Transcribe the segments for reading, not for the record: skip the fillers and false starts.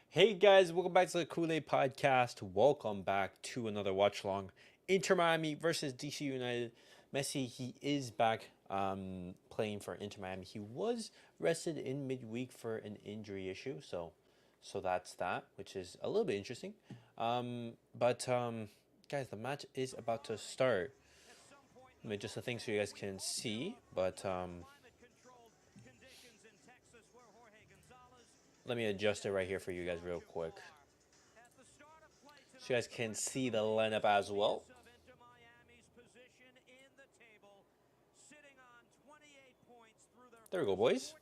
Hey guys, welcome back to the CulePodcast. Welcome back to another watch along. Inter Miami versus DC United. Messi, he is back playing for Inter Miami. He was rested in midweek for an injury issue, so that's that, which is a little bit interesting. But guys, the match is about to start. Let me just a thing so you guys can see, but let me adjust it right here for you guys real quick. So you guys can see the lineup as well. There we go, boys.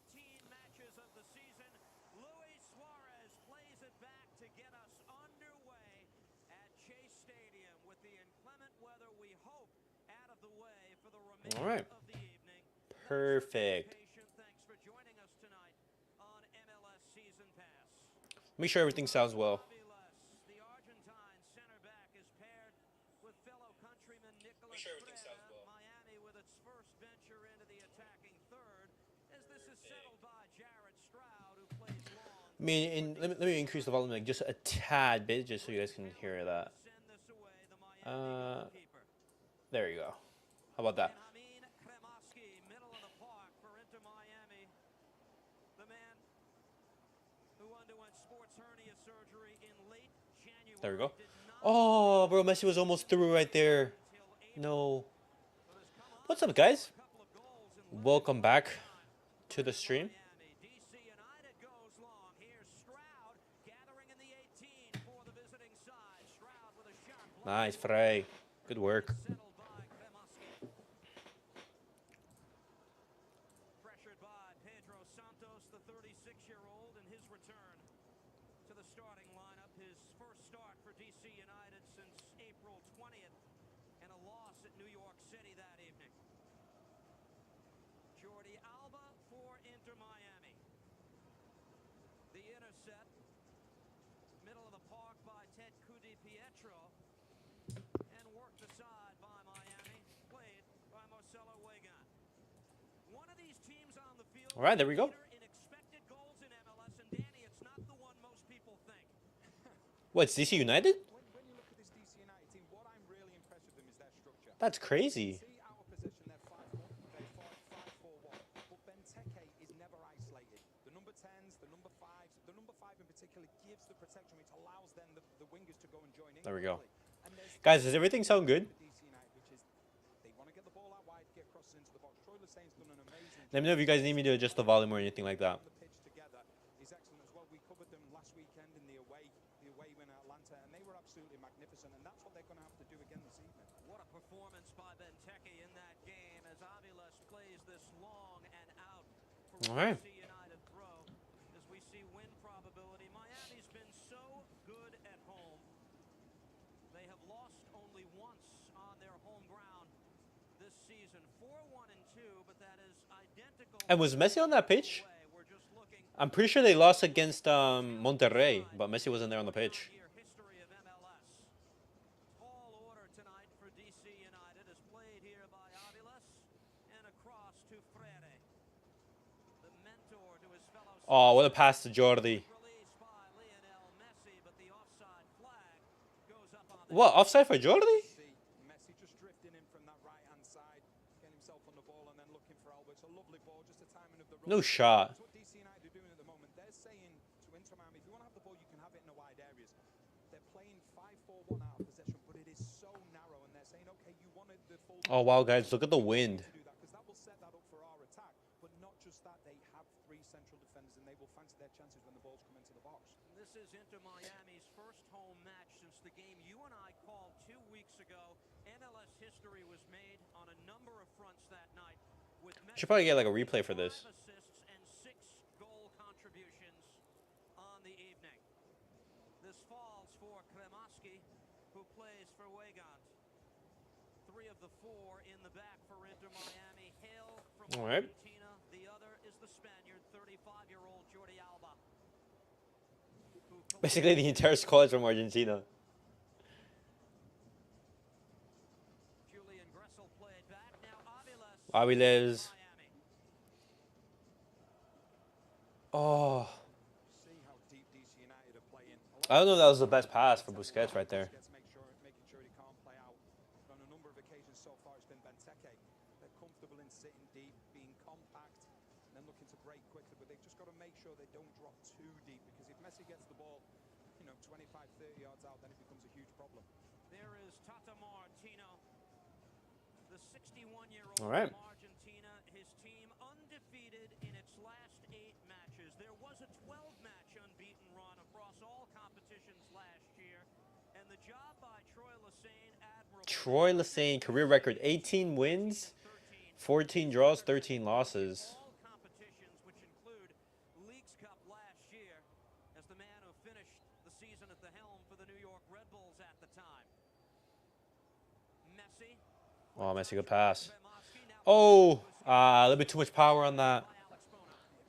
All right. Perfect. Make sure everything sounds well. Make sure everything sounds well. I mean, let me increase the volume like just a tad bit, just so you guys can hear that. There you go. How about that? There we go. Oh, bro, Messi was almost through right there. No. What's up, guys? Welcome back to the stream. Nice, Frey. Good work. All right, there we go. What, it's DC United? That's crazy. There we go. Guys, does everything sound good? Let me know if you guys need me to adjust the volume or anything like that. All right. And was Messi on that pitch? I'm pretty sure they lost against Monterrey, but Messi wasn't there on the pitch. Oh, what a pass to Jordi. What, offside for Jordi? No shot. Oh, wow, guys, look at the wind. Should probably get like a replay for this. All right. Basically, the entire squad is from Argentina. Aviles. Oh. I don't know if that was the best pass for Busquets right there. Making sure he can't play out. But on a number of occasions so far, it's been Benteke. They're comfortable in sitting deep, being compact, and then looking to break quickly. But they've just got to make sure they don't drop too deep, because if Messi gets the ball, 25, 30 yards out, then it becomes a huge problem. There is Tata Martino, the 61-year-old All right. from Argentina. His team undefeated in its last 8 matches. There was a 12-match unbeaten run across all competitions last year. And the job by Troy Lesesne, admirable. Troy Lesesne, career record 18 wins, 14 draws, 13 losses. All competitions, which include Leagues Cup last year, as the man who finished the season at the helm for the New York Red Bulls at the time. Messi. Oh, Messi, good pass. Oh, a little bit too much power on that.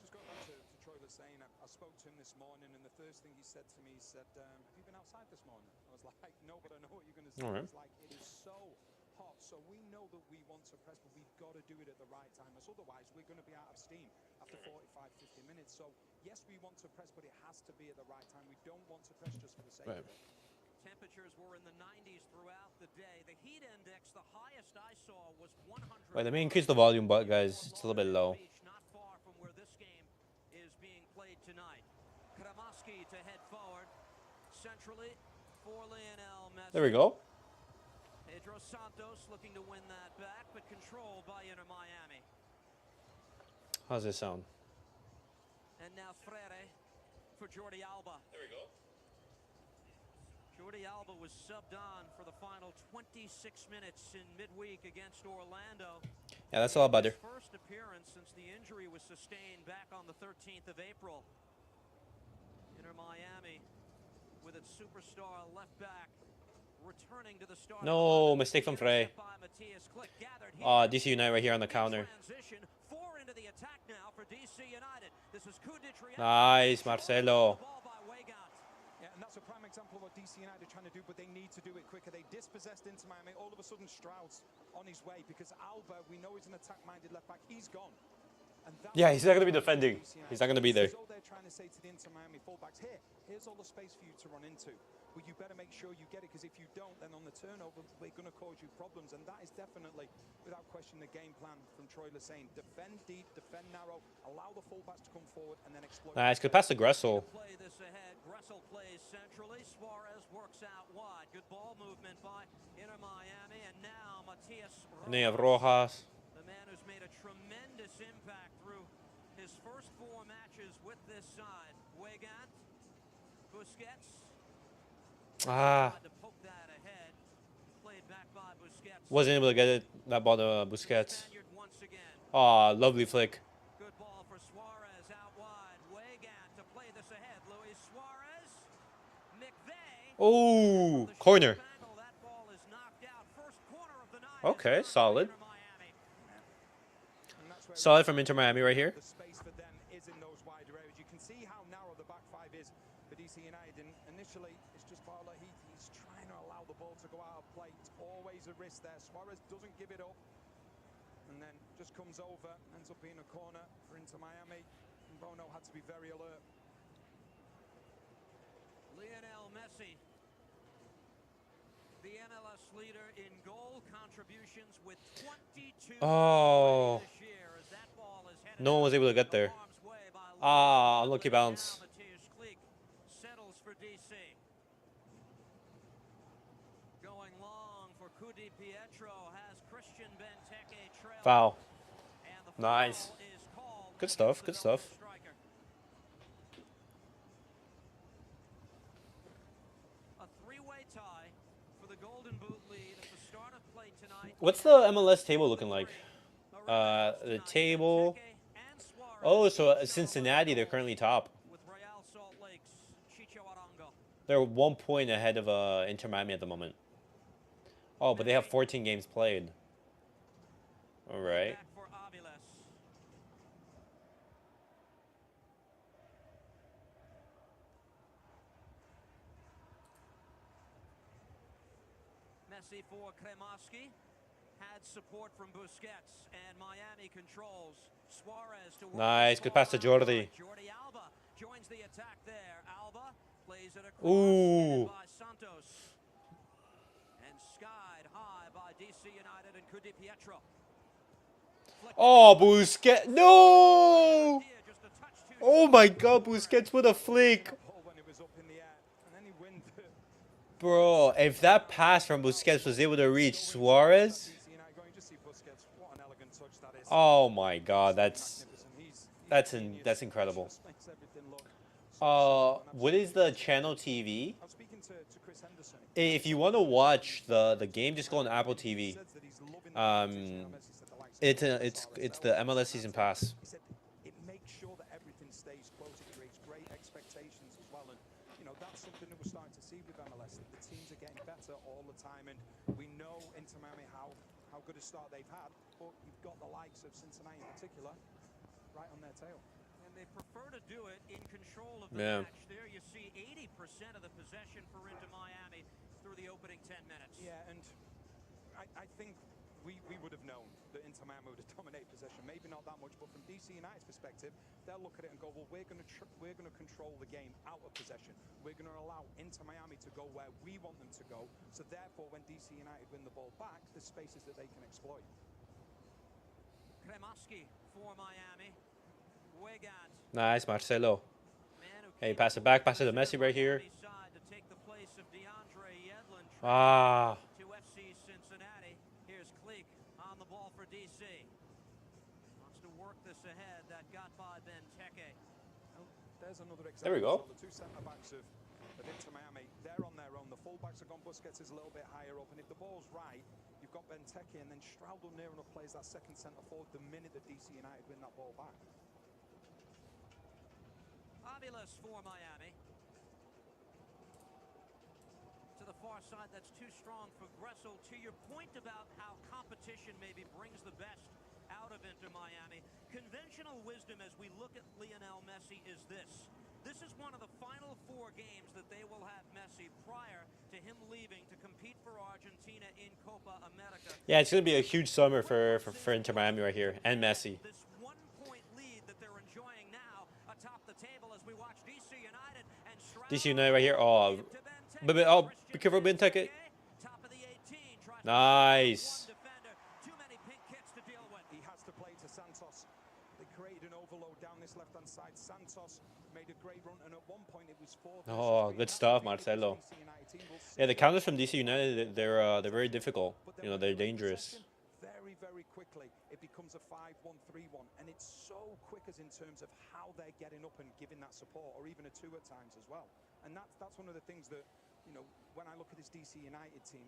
Just going back to Troy Lesesne, I spoke to him this morning, and the first thing he said to me, he said, have you been outside this morning? I was like, no, but I know what you're going to say. All right. It's like, it is so hot, so we know that we want to press, but we've got to do it at the right time, as otherwise we're going to be out of steam after 45, 50 minutes. So, yes, we want to press, but it has to be at the right time. We don't want to press just for the sake of it. Temperatures were in the 90s throughout the day. The heat index, the highest I saw, was 100. Wait, let me increase the volume, but guys, it's a little bit low. Not far from where this game is being played tonight. Kremoski to head forward. Centrally for Lionel Messi. There we go. Pedro Santos looking to win that back, but controlled by Inter Miami. How's this sound? And now Freire for Jordi Alba. There we go. Jordi Alba was subbed on for the final 26 minutes in midweek against Orlando. Yeah, that's a lot better. His first appearance since the injury was sustained back on the 13th of April. Inter Miami with its superstar left back returning to the start. No, mistake from Frey. DC United right here on the counter. Into the attack now for DC United. This is nice, Marcelo. Yeah, and that's a prime example of what DC United are trying to do, but they need to do it quicker. They dispossessed Inter Miami. All of a sudden, Stroud's on his way, because Alba, we know he's an attack-minded left back. He's gone. Yeah, he's not going to be defending. He's not going to be there. So they're trying to say to the Inter Miami fullbacks, here's all the space for you to run into. But you better make sure you get it, because if you don't, then on the turnover, we're going to cause you problems. And that is definitely, without question, the game plan from Troy Lesesne. Defend deep, defend narrow, allow the fullbacks to come forward, and then exploit. Nice, good pass to Gressel. Play this ahead. Gressel plays centrally. Suarez works out wide. Good ball movement by Inter Miami. And now Matias Rojas. And then you have Rojas. The man who's made a tremendous impact through his first 4 matches with this side. Weigand, Busquets. To poke that ahead. Played back by Busquets. Wasn't able to get it. That ball to Busquets. Oh, lovely flick. Good ball for Suarez out wide. Weigand to play this ahead. Luis Suarez. McVeigh. Oh, corner. That ball is knocked out. First corner of the night. Okay, solid. Solid from Inter Miami right here. The space for them is in those wider areas. You can see how narrow the back 5 is for DC United. And initially, it's just Barla. He's trying to allow the ball to go out of play. It's always a risk there. Suarez doesn't give it up. And then just comes over, ends up being a corner for Inter Miami. And Bono had to be very alert. Lionel Messi, the MLS leader in goal contributions with 22 this year, as that ball is headed. No one was able to get there. Unlucky bounce. Settles for DC. Going long for Cudi Pietro has Christian Benteke trail. Foul. Nice. Good stuff, good stuff. A 3-way tie for the Golden Boot lead at the start of play tonight. What's the MLS table looking like? The table. Oh, so Cincinnati, they're currently top. They're 1 point ahead of Inter Miami at the moment. Oh, but they have 14 games played. All right. Messi for Kremoski. Had support from Busquets, and Miami controls. Suarez to nice, good pass to Jordi. Jordi Alba joins the attack there. Alba plays it across Ooh. by Santos. And skied high by DC United and Cudi Pietro. Oh, Busquets. No! Just a touch too Oh my god, Busquets with a flick. When it was up in the air, and then he went Bro, if that pass from Busquets was able to reach Suarez. DC United going. Just see Busquets. What an elegant touch that is. Oh my god, that's Magnificent. that's incredible. Just makes everything look What is the channel TV? I was speaking to Chris Henderson. If you want to watch the game, just go on Apple TV. Says that he's loving the competition. Now, Messi said the likes of It's the MLS season pass. He said it makes sure that everything stays close. It creates great expectations as well, and that's something that we're starting to see with MLS. The teams are getting better all the time, and we know Inter Miami how good a start they've had. But you've got the likes of Cincinnati in particular right on their tail. And they prefer to do it in control of the match. There you see 80% of the possession for Inter Miami through the opening 10 minutes. Yeah, and I think we would have known that Inter Miami would have dominated possession. Maybe not that much, but from DC United's perspective, they'll look at it and go, well, we're going to control the game out of possession. We're going to allow Inter Miami to go where we want them to go. So therefore, when DC United win the ball back, there's spaces that they can exploit. Kremaski for Miami. Weigand. Nice, Marcelo. Hey, pass it back, pass it to Messi right here. Ah. To FC Cincinnati. Here's Cleek on the ball for DC. Wants to work this ahead. That got by Benteke. There's another example. There we go. The two centre-backs of Inter Miami, they're on their own. The full-backs are gone. Busquets is a little bit higher up. And if the ball's right, you've got Benteke, and then Straudel near enough plays that second centre-forward the minute that DC United win that ball back. Aviles for Miami. To the far side, that's too strong for Gressel. To your point about how competition maybe brings the best out of Inter Miami, conventional wisdom as we look at Lionel Messi is this. This is one of the final 4 games that they will have Messi prior to him leaving to compete for Argentina in Copa America. Yeah, it's going to be a huge summer for Inter Miami right here, and Messi. This 1-point lead that they're enjoying now atop the table as we watch DC United and DC United right here. Oh, be careful, Benteke. Nice. Too many pink kits to deal with. He has to play to Santos. They created an overload down this left-hand side. Santos made a great run, and at one point it was 4. Oh, good stuff, Marcelo. Yeah, the counters from DC United, they're very difficult. They're dangerous. Very, very quickly, it becomes a 5-1-3-1, and it's so quick as in terms of how they're getting up and giving that support, or even a 2 at times as well. And that's one of the things that, when I look at this DC United team,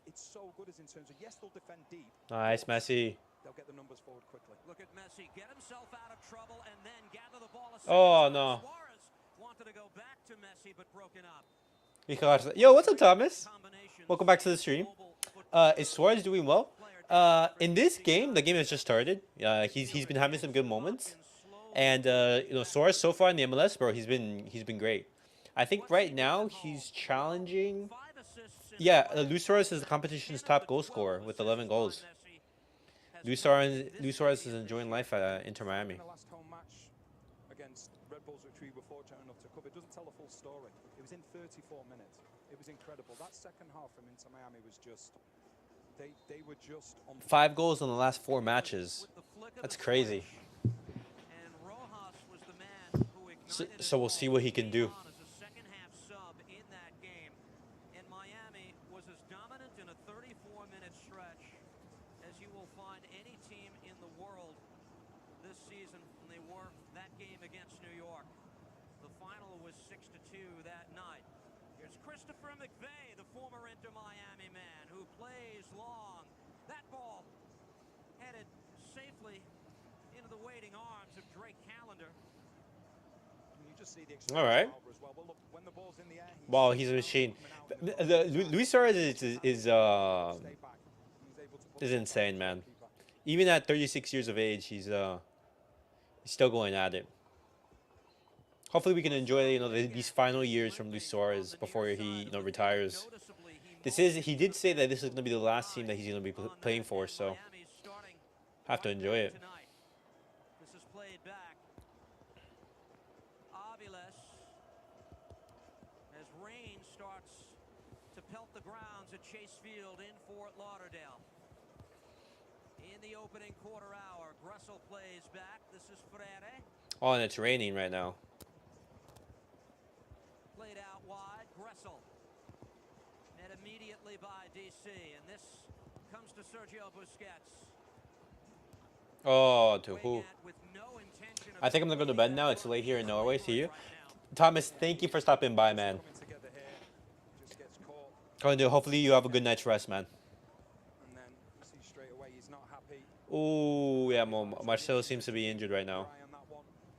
it's so good as in terms of, yes, they'll defend deep. Nice, Messi. They'll get the numbers forward quickly. Look at Messi get himself out of trouble and then gather the ball. Oh, no. Suarez wanted to go back to Messi, but broken up. Yo, what's up, Thomas? Welcome back to the stream. Is Suarez doing well? In this game, the game has just started. He's been having some good moments, and Suarez so far in the MLS, bro, he's been great. I think right now he's challenging. Yeah, Luis Suarez is the competition's top goal scorer with 11 goals. Luis Suarez is enjoying life at Inter Miami. The last home match against Red Bulls, which we were fortunate enough to cover, doesn't tell the full story. It was in 34 minutes. It was incredible. That second half from Inter Miami was just. They were just on 5 goals in the last 4 matches. That's crazy. So we'll see what he can do. McVeigh, the former Inter Miami man who plays long. That ball headed safely into the waiting arms of Drake Callender. You just see the all right. As well. Well, look, when the ball's in the air, wow, he's a machine. Luis Suarez is insane, man. Even at 36 years of age, he's still going at it. Hopefully, we can enjoy these final years from Luis Suarez before he retires. He did say that this is going to be the last team that he's going to be playing for, so have to enjoy it. This is played back. Aviles starts to pelt the grounds at Chase Field in Fort Lauderdale. In the opening quarter hour, Gressel plays back. This is Freire. Oh, and it's raining right now. Played out wide, Gressel. Met immediately by DC, and this comes to Sergio Busquets. Oh, to who? With no intention of I think I'm gonna go to bed now. It's late here in Norway. See you, Thomas. Thank you for stopping by, man. Hopefully you have a good night's rest, man. And then you see straight away he's not happy. Oh, yeah, Marcelo seems to be injured right now.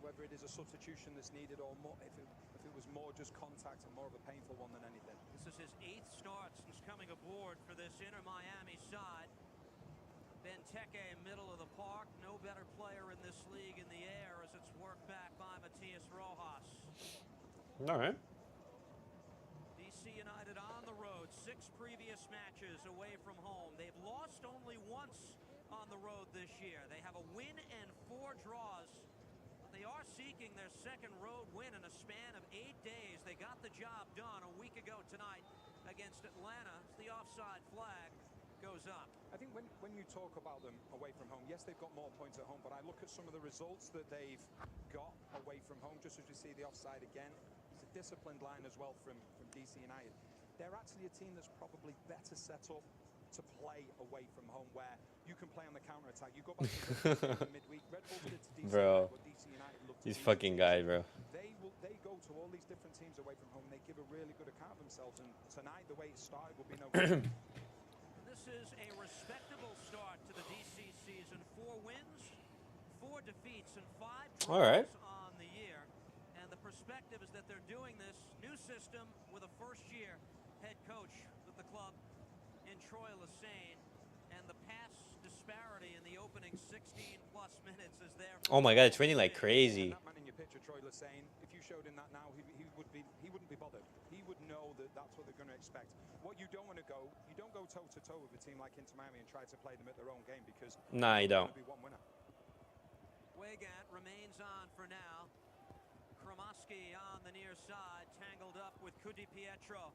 Whether it is a substitution that's needed or more, if it was more just contact and more of a painful one than anything. This is his 8th start since coming aboard for this Inter Miami side. Benteke, middle of the park. No better player in this league in the air as it's worked back by Matias Rojas. All right. DC United on the road. 6 previous matches away from home. They've lost only once on the road this year. They have a win and 4 draws. But they are seeking their second road win in a span of 8 days. They got the job done a week ago tonight against Atlanta. The offside flag goes up. I think when you talk about them away from home, yes, they've got more points at home, but I look at some of the results that they've got away from home, just as we see the offside again. It's a disciplined line as well from DC United. They're actually a team that's probably better set up to play away from home, where you can play on the counter-attack. You go back to the midweek. Red Bulls did to DC Bro, United, what DC United looked to these do fucking to guys, bro. They go to all these different teams away from home. They give a really good account of themselves, and tonight, the way it started, will be no good. This is a respectable start to the DC season. 4 wins, 4 defeats, and 5 draws on the year. And the perspective is that they're doing this new system with a first-year head coach with the club in Troy Lesane. And the pass disparity in the opening 16-plus minutes is there. Oh my God, it's raining like crazy. That man in your picture, Troy Lesane, if you showed him that now, he wouldn't be bothered. He would know that that's what they're going to expect. What you don't want to go, you don't go toe-to-toe with a team like Inter Miami and try to play them at their own game, because nah, you don't. Be one winner. Weigand remains on for now. Kremoski on the near side, tangled up with Kudi Pietro.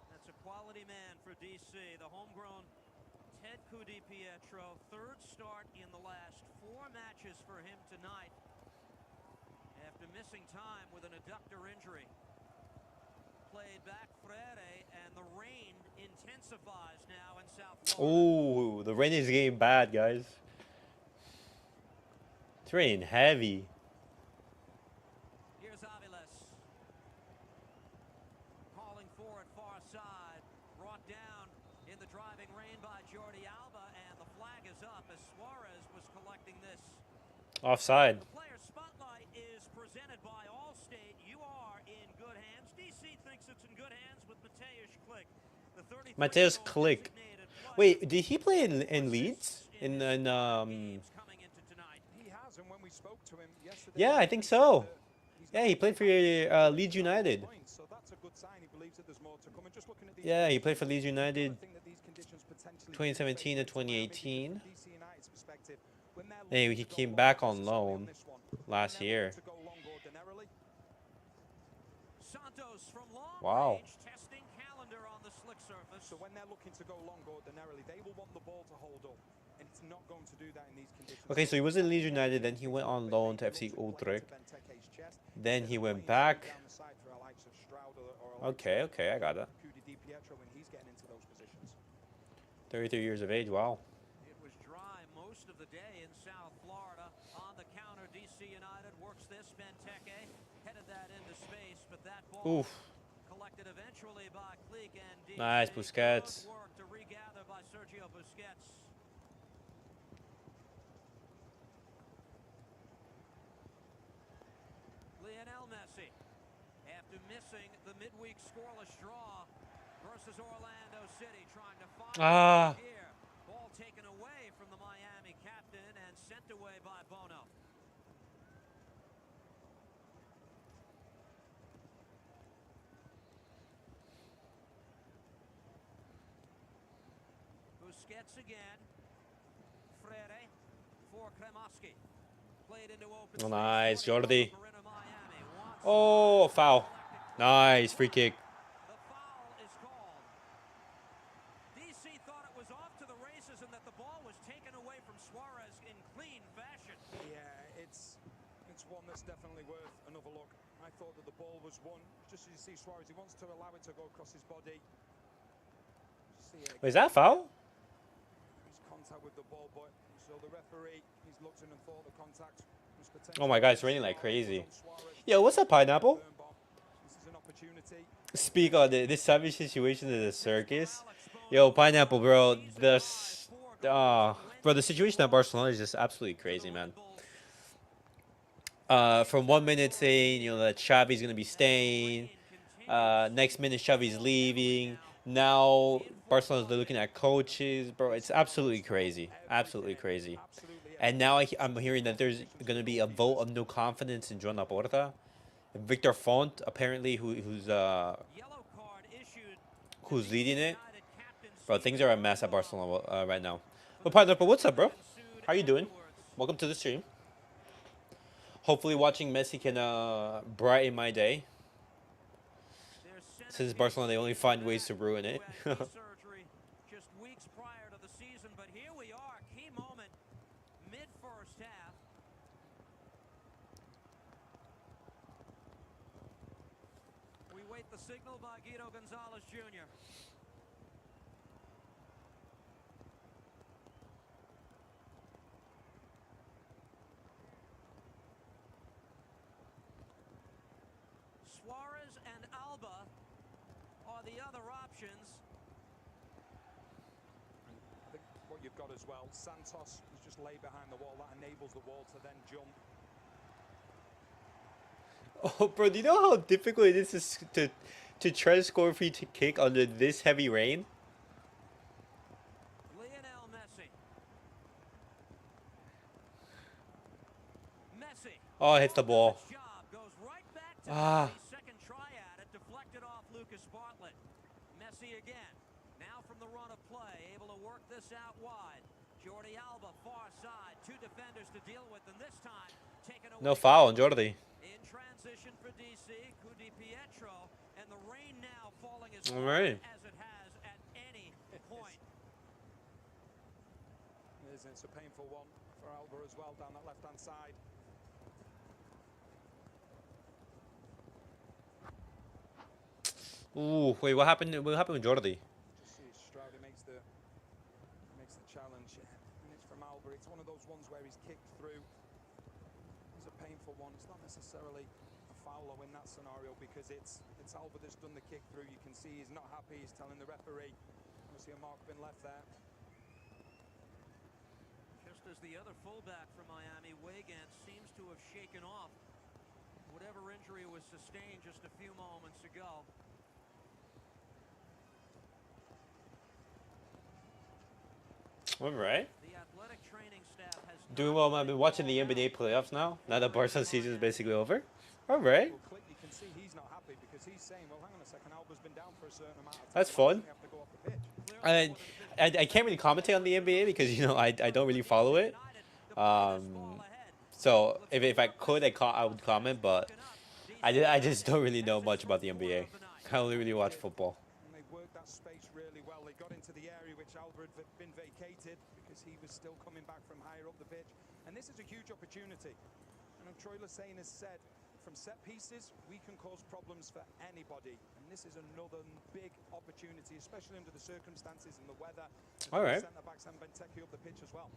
That's a quality man for DC. The homegrown Ted Kudi Pietro, 3rd start in the last 4 matches for him tonight, after missing time with an adductor injury. Played back Freire, and the rain intensifies now in South Florida. Oh, the rain is getting bad, guys. It's raining heavy. Here's Aviles. Calling for it far side. Brought down in the driving rain by Jordi Alba, and the flag is up as Suarez was collecting this. Offside. The player spotlight is presented by Allstate. You are in good hands. DC thinks it's in good hands with Mateusz Klich. Mateusz Klich. Wait, did he play in Leeds? In yeah, I think so. Yeah, he played for Leeds United. Yeah, he played for Leeds United 2017 to 2018. Then he came back on loan last year. Wow. So when they're looking to go long ordinarily, they will want the ball to hold up, and it's not going to do that in these conditions. Okay, so he was in Leeds United, then he went on loan to FC Utrecht. Then he went back. Okay, I got that. 33 years of age, wow. It was dry most of the day in South Florida. On the counter, DC United works this. Benteke headed that into space, but that ball collected eventually by Klich, and DC. Nice, Busquets. Work to regather by Sergio Busquets. Lionel Messi, after missing the midweek scoreless draw versus Orlando City, trying to find here. Ball taken away from the Miami captain and sent away by Bono. Busquets again. Freire for Kremoski. Played into open. Nice, Jordi. Oh, foul. Nice free kick. The foul is called. DC thought it was off to the races and that the ball was taken away from Suarez in clean fashion. Yeah, it's one that's definitely worth another look. I thought that the ball was won. Just as you see Suarez, he wants to allow it to go across his body. Wait, is that a foul? He's contact with the ball, but so the referee, he's looked in and thought the contact was potentially. Oh my god, it's raining like crazy. Yo, what's up, Pineapple? This is an opportunity. Speak on this savage situation in the circus. Yo, Pineapple, bro. The situation at Barcelona is just absolutely crazy, man. From 1 minute saying, you know, that Xavi's gonna be staying. Next minute Xavi's leaving. Now Barcelona's looking at coaches, bro. It's absolutely crazy, absolutely crazy. And now I'm hearing that there's gonna be a vote of no confidence in Joan Laporta. Victor Font, apparently, who's leading it. Bro, things are a mess at Barcelona right now. But Pineapple, what's up, bro? How you doing? Welcome to the stream. Hopefully watching Messi can brighten my day. Since Barcelona, they only find ways to ruin it. Just weeks prior to the season, but here we are, key moment, mid-first half. We wait the signal by Guido Gonzalez Jr. Suarez and Alba are the other options. I think what you've got as well, Santos is just laid behind the wall. That enables the wall to then jump. Oh, bro, do you know how difficult it is to try to score a free kick under this heavy rain? Lionel Messi. Messi. Oh, it hits the ball. Goes right back to second try at it, deflected off Lucas Bartlett. Messi again. Now from the run of play, able to work this out wide. Jordi Alba far side, two defenders to deal with, and this time taken away. No foul on Jordi. In transition for DC, Di Pietro, and the rain now falling as All right. as it has at any point. It's a painful one for Alba as well down that left-hand side. Ooh, wait, what happened? What happened with Jordi? Just see Straudy makes the challenge, and it's from Alba. It's one of those ones where he's kicked through. It's a painful one. It's not necessarily a foul though in that scenario because it's Alba that's done the kick through. You can see he's not happy. He's telling the referee. I see a mark been left there. Just as the other fullback from Miami, Weigand, seems to have shaken off whatever injury was sustained just a few moments ago. All right. The athletic training staff has Doing well. I've been watching the NBA playoffs now. Now that Barca season is basically over. All right. You can see he's not happy because he's saying, well, hang on a second, Alba's been down for a certain amount of time. That's fun. We have to go off the pitch. And I can't really commentate on the NBA because, you know, I don't really follow it. So if I could, I would comment, but I just don't really know much about the NBA. I only really watch football. And they worked that space really well. They got into the area which Alba had been vacated because he was still coming back from higher up the pitch. And this is a huge opportunity. And Troy Lesane has said, from set pieces, we can cause problems for anybody. And this is another big opportunity, especially under the circumstances and the weather. All right. Centre-backs and Benteke up the pitch as well.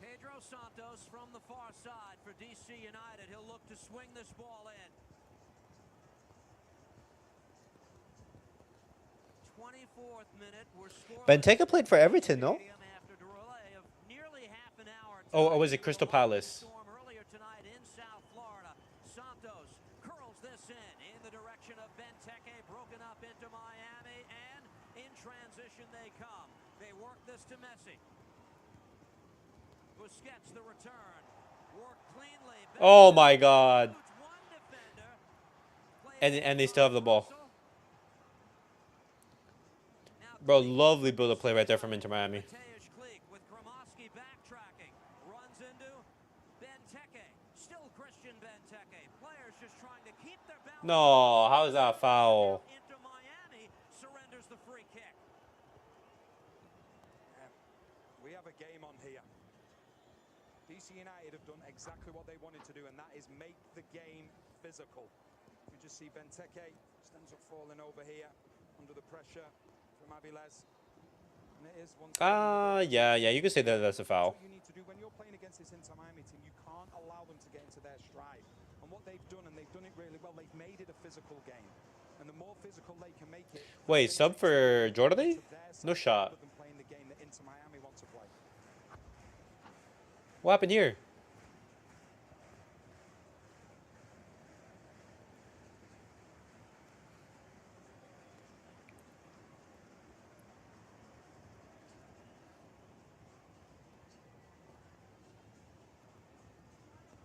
Pedro Santos from the far side for DC United. He'll look to swing this ball in. 24th minute. We're scoring. Benteke played for Everton, no? After a delay of nearly half an hour. Oh, was it Crystal Palace? Earlier tonight in South Florida. Santos curls this in the direction of Benteke, broken up into Miami, and in transition they come. They work this to Messi. Busquets the return. Work cleanly. Oh my God. And they still have the ball. Bro, lovely build-up play right there from Inter Miami. With Kromoski backtracking, runs into Benteke. Still Christian Benteke. Players just trying to keep their balance. No, how is that foul? Inter Miami surrenders the free kick. We have a game on here. DC United have done exactly what they wanted to do, and that is make the game physical. You just see Benteke ends up falling over here under the pressure from Aviles. And it is one Yeah, you can say that that's a foul. what you need to do when you're playing against this Inter Miami team. You can't allow them to get into their stride. And what they've done, and they've done it really well, they've made it a physical game. And the more physical they can make it. Wait, sub for Jordan? No shot. Than playing the game that Inter Miami want to play. What happened here?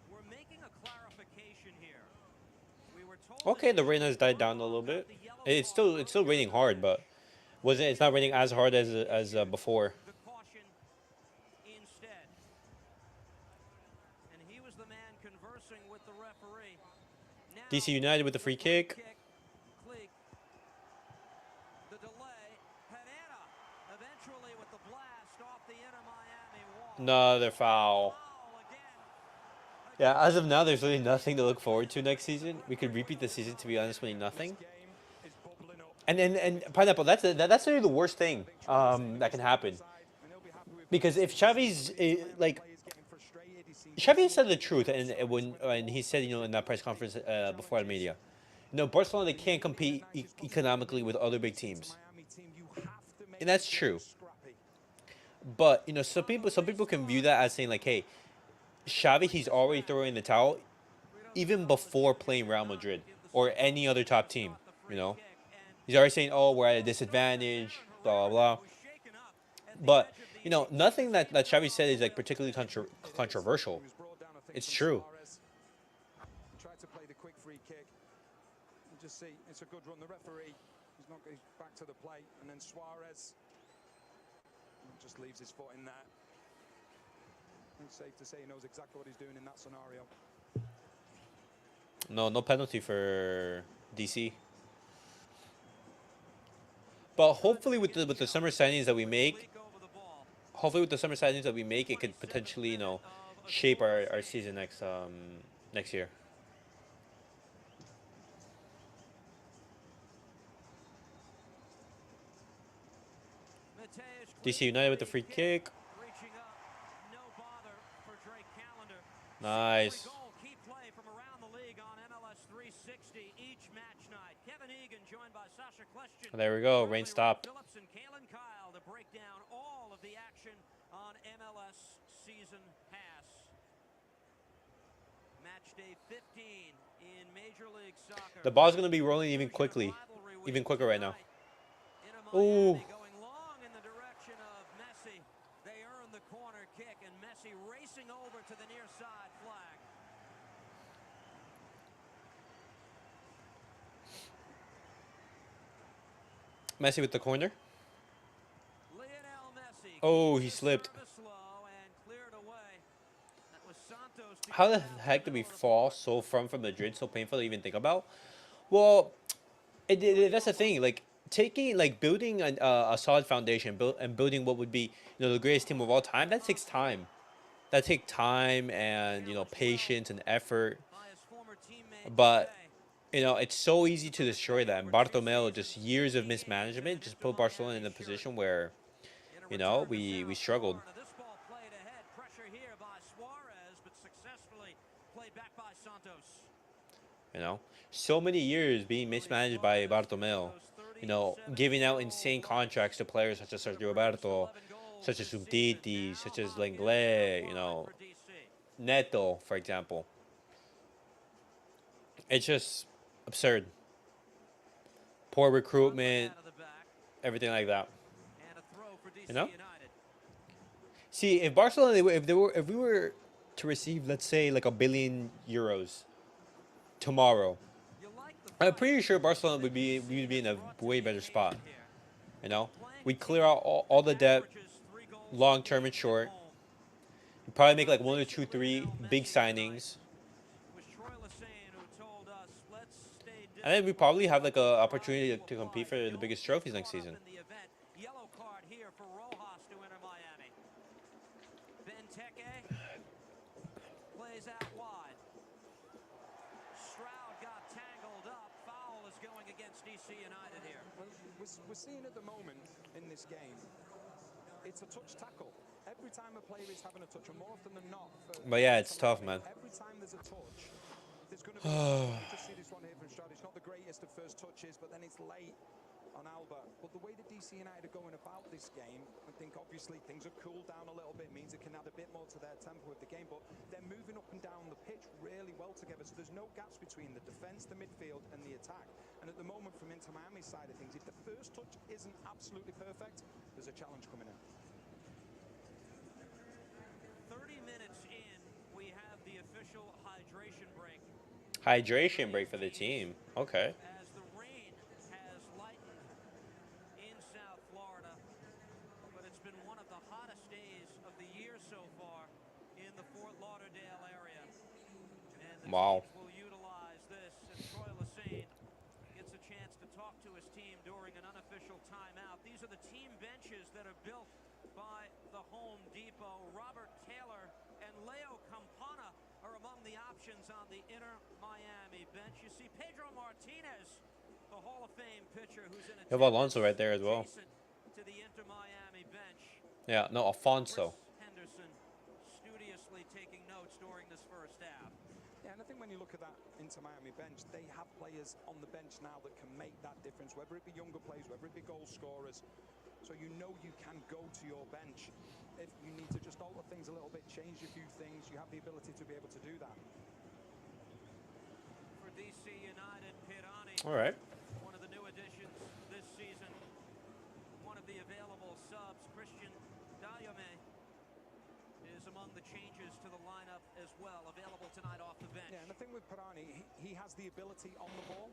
We're making a clarification here. We were told Okay, the rain has died down a little bit. It's still raining hard, but it's not raining as hard as before. the caution instead. And he was the man conversing with the referee. Now, DC United with the free kick. Klieg. The delay. Herrera eventually with the blast off the Inter Miami wall. Another foul. Foul again. Yeah, as of now, there's really nothing to look forward to next season. We could repeat the season, to be honest, with nothing. Game is bubbling up. And Pineapple, that's really the worst thing that can happen. And he'll be happy with Because if Xavi's like players getting frustrated. He sees Xavi said the truth, and when he said, in that press conference before the media, Barcelona, they can't compete economically with other big teams, Miami team, you have to make and that's true. scrappy. But some people can view that as saying like, hey, Xavi, he's already throwing the towel, even before playing Real Madrid or any other top team. He's already saying, oh, we're at a disadvantage, blah blah blah. But nothing that Xavi said is like particularly controversial. He was brought down, I think, It's from true. Suarez. He tried to play the quick free kick. You just see it's a good run. The referee, he's back to the plate, and then Suarez just leaves his foot in there. It's safe to say he knows exactly what he's doing in that scenario. No penalty for DC. But hopefully with the summer signings that we make, it could potentially shape our season next year. DC United with the free kick. Reaching up, no bother for Drake Callender. Nice. Goal, key play from around the league on MLS 360 each match night. Kevin Egan joined by Sasha Question. There we go. Rain stopped. Phillips and Kalen Kyle to break down all of the action on MLS Season Pass. Match day 15 in Major League Soccer. The ball's gonna be rolling even quicker right now. Ooh. Going long in the direction of Messi. They earn the corner kick, and Messi racing over to the near side flag. Messi with the corner. Lionel Messi. Oh, he slipped. Service low and cleared away. That was Santos to How the get heck did we down. fall so from Madrid? So painful to even think about. Well, that's the thing. Like building a solid foundation, building what would be the greatest team of all time. That takes time. That takes time and patience and effort. By his former teammate But Pepe. it's so easy to destroy that. And Bartomeu, just years of mismanagement, just put Barcelona in a position where In a return to we South struggled. Florida. This ball played ahead. Pressure here by Suarez, but successfully played back by Santos. So many years being mismanaged by Bartomeu. Giving out insane contracts to players such as Sergio Roberto, such as Umtiti, such as Lenglet, Neto, for example. It's just absurd. Poor recruitment, everything like that. And a throw for DC You know? United. See, if Barcelona, if we were to receive, let's say, like €1 billion tomorrow, You like the I'm fight. pretty sure Barcelona would be in a way better spot. Here. We'd clear out all the debt, Averages 3 goals long term and short. at home. We'd probably make like 1 or 2, 3 big signings. It was Troy Lesane who told us, let's stay And then we probably have like a opportunity to compete for the biggest trophies next season. Yellow card here for Rojas to enter Miami. Benteke plays out wide. Stroud got tangled up. Foul is going against DC United here. We're seeing at the moment in this game, it's a touch tackle. Every time a player is having a touch, and more often than not. But yeah, it's tough, man. Every time there's a touch, there's going to be. You just see this one here from Stroud. It's not the greatest of first touches, but then it's late on Alba. But the way that DC United are going about this game, I think obviously things have cooled down a little bit, means it can add a bit more to their tempo of the game. But they're moving up and down the pitch really well together. So there's no gaps between the defense, the midfield, and the attack. And at the moment, from Inter Miami's side of things, if the first touch isn't absolutely perfect, there's a challenge coming in. 30 minutes in, we have the official hydration break. Hydration break for the team. Okay. As the rain has lightened in South Florida, but it's been one of the hottest days of the year so far in the Fort Lauderdale area. And the Wow. teams will utilize this, and Troy Lesane gets a chance to talk to his team during an unofficial timeout. These are the team benches that are built by the Home Depot. Robert Taylor and Leo Campana are among the options on the Inter Miami bench. You see Pedro Martinez, the Hall of Fame pitcher, who's in You have Alonso right there as well. to the Inter Miami bench. Yeah, no, Alfonso. Chris Henderson studiously taking notes during this first half. Yeah, and I think when you look at that Inter Miami bench, they have players on the bench now that can make that difference, whether it be younger players, whether it be goal scorers. So you know you can go to your bench. If you need to just alter things a little bit, change a few things, you have the ability to be able to do that. For DC United, Pirani, All right. one of the new additions this season. One of the available subs, Christian Dayame, is among the changes to the lineup as well, available tonight off the bench. Yeah, and the thing with Pirani, he has the ability on the ball.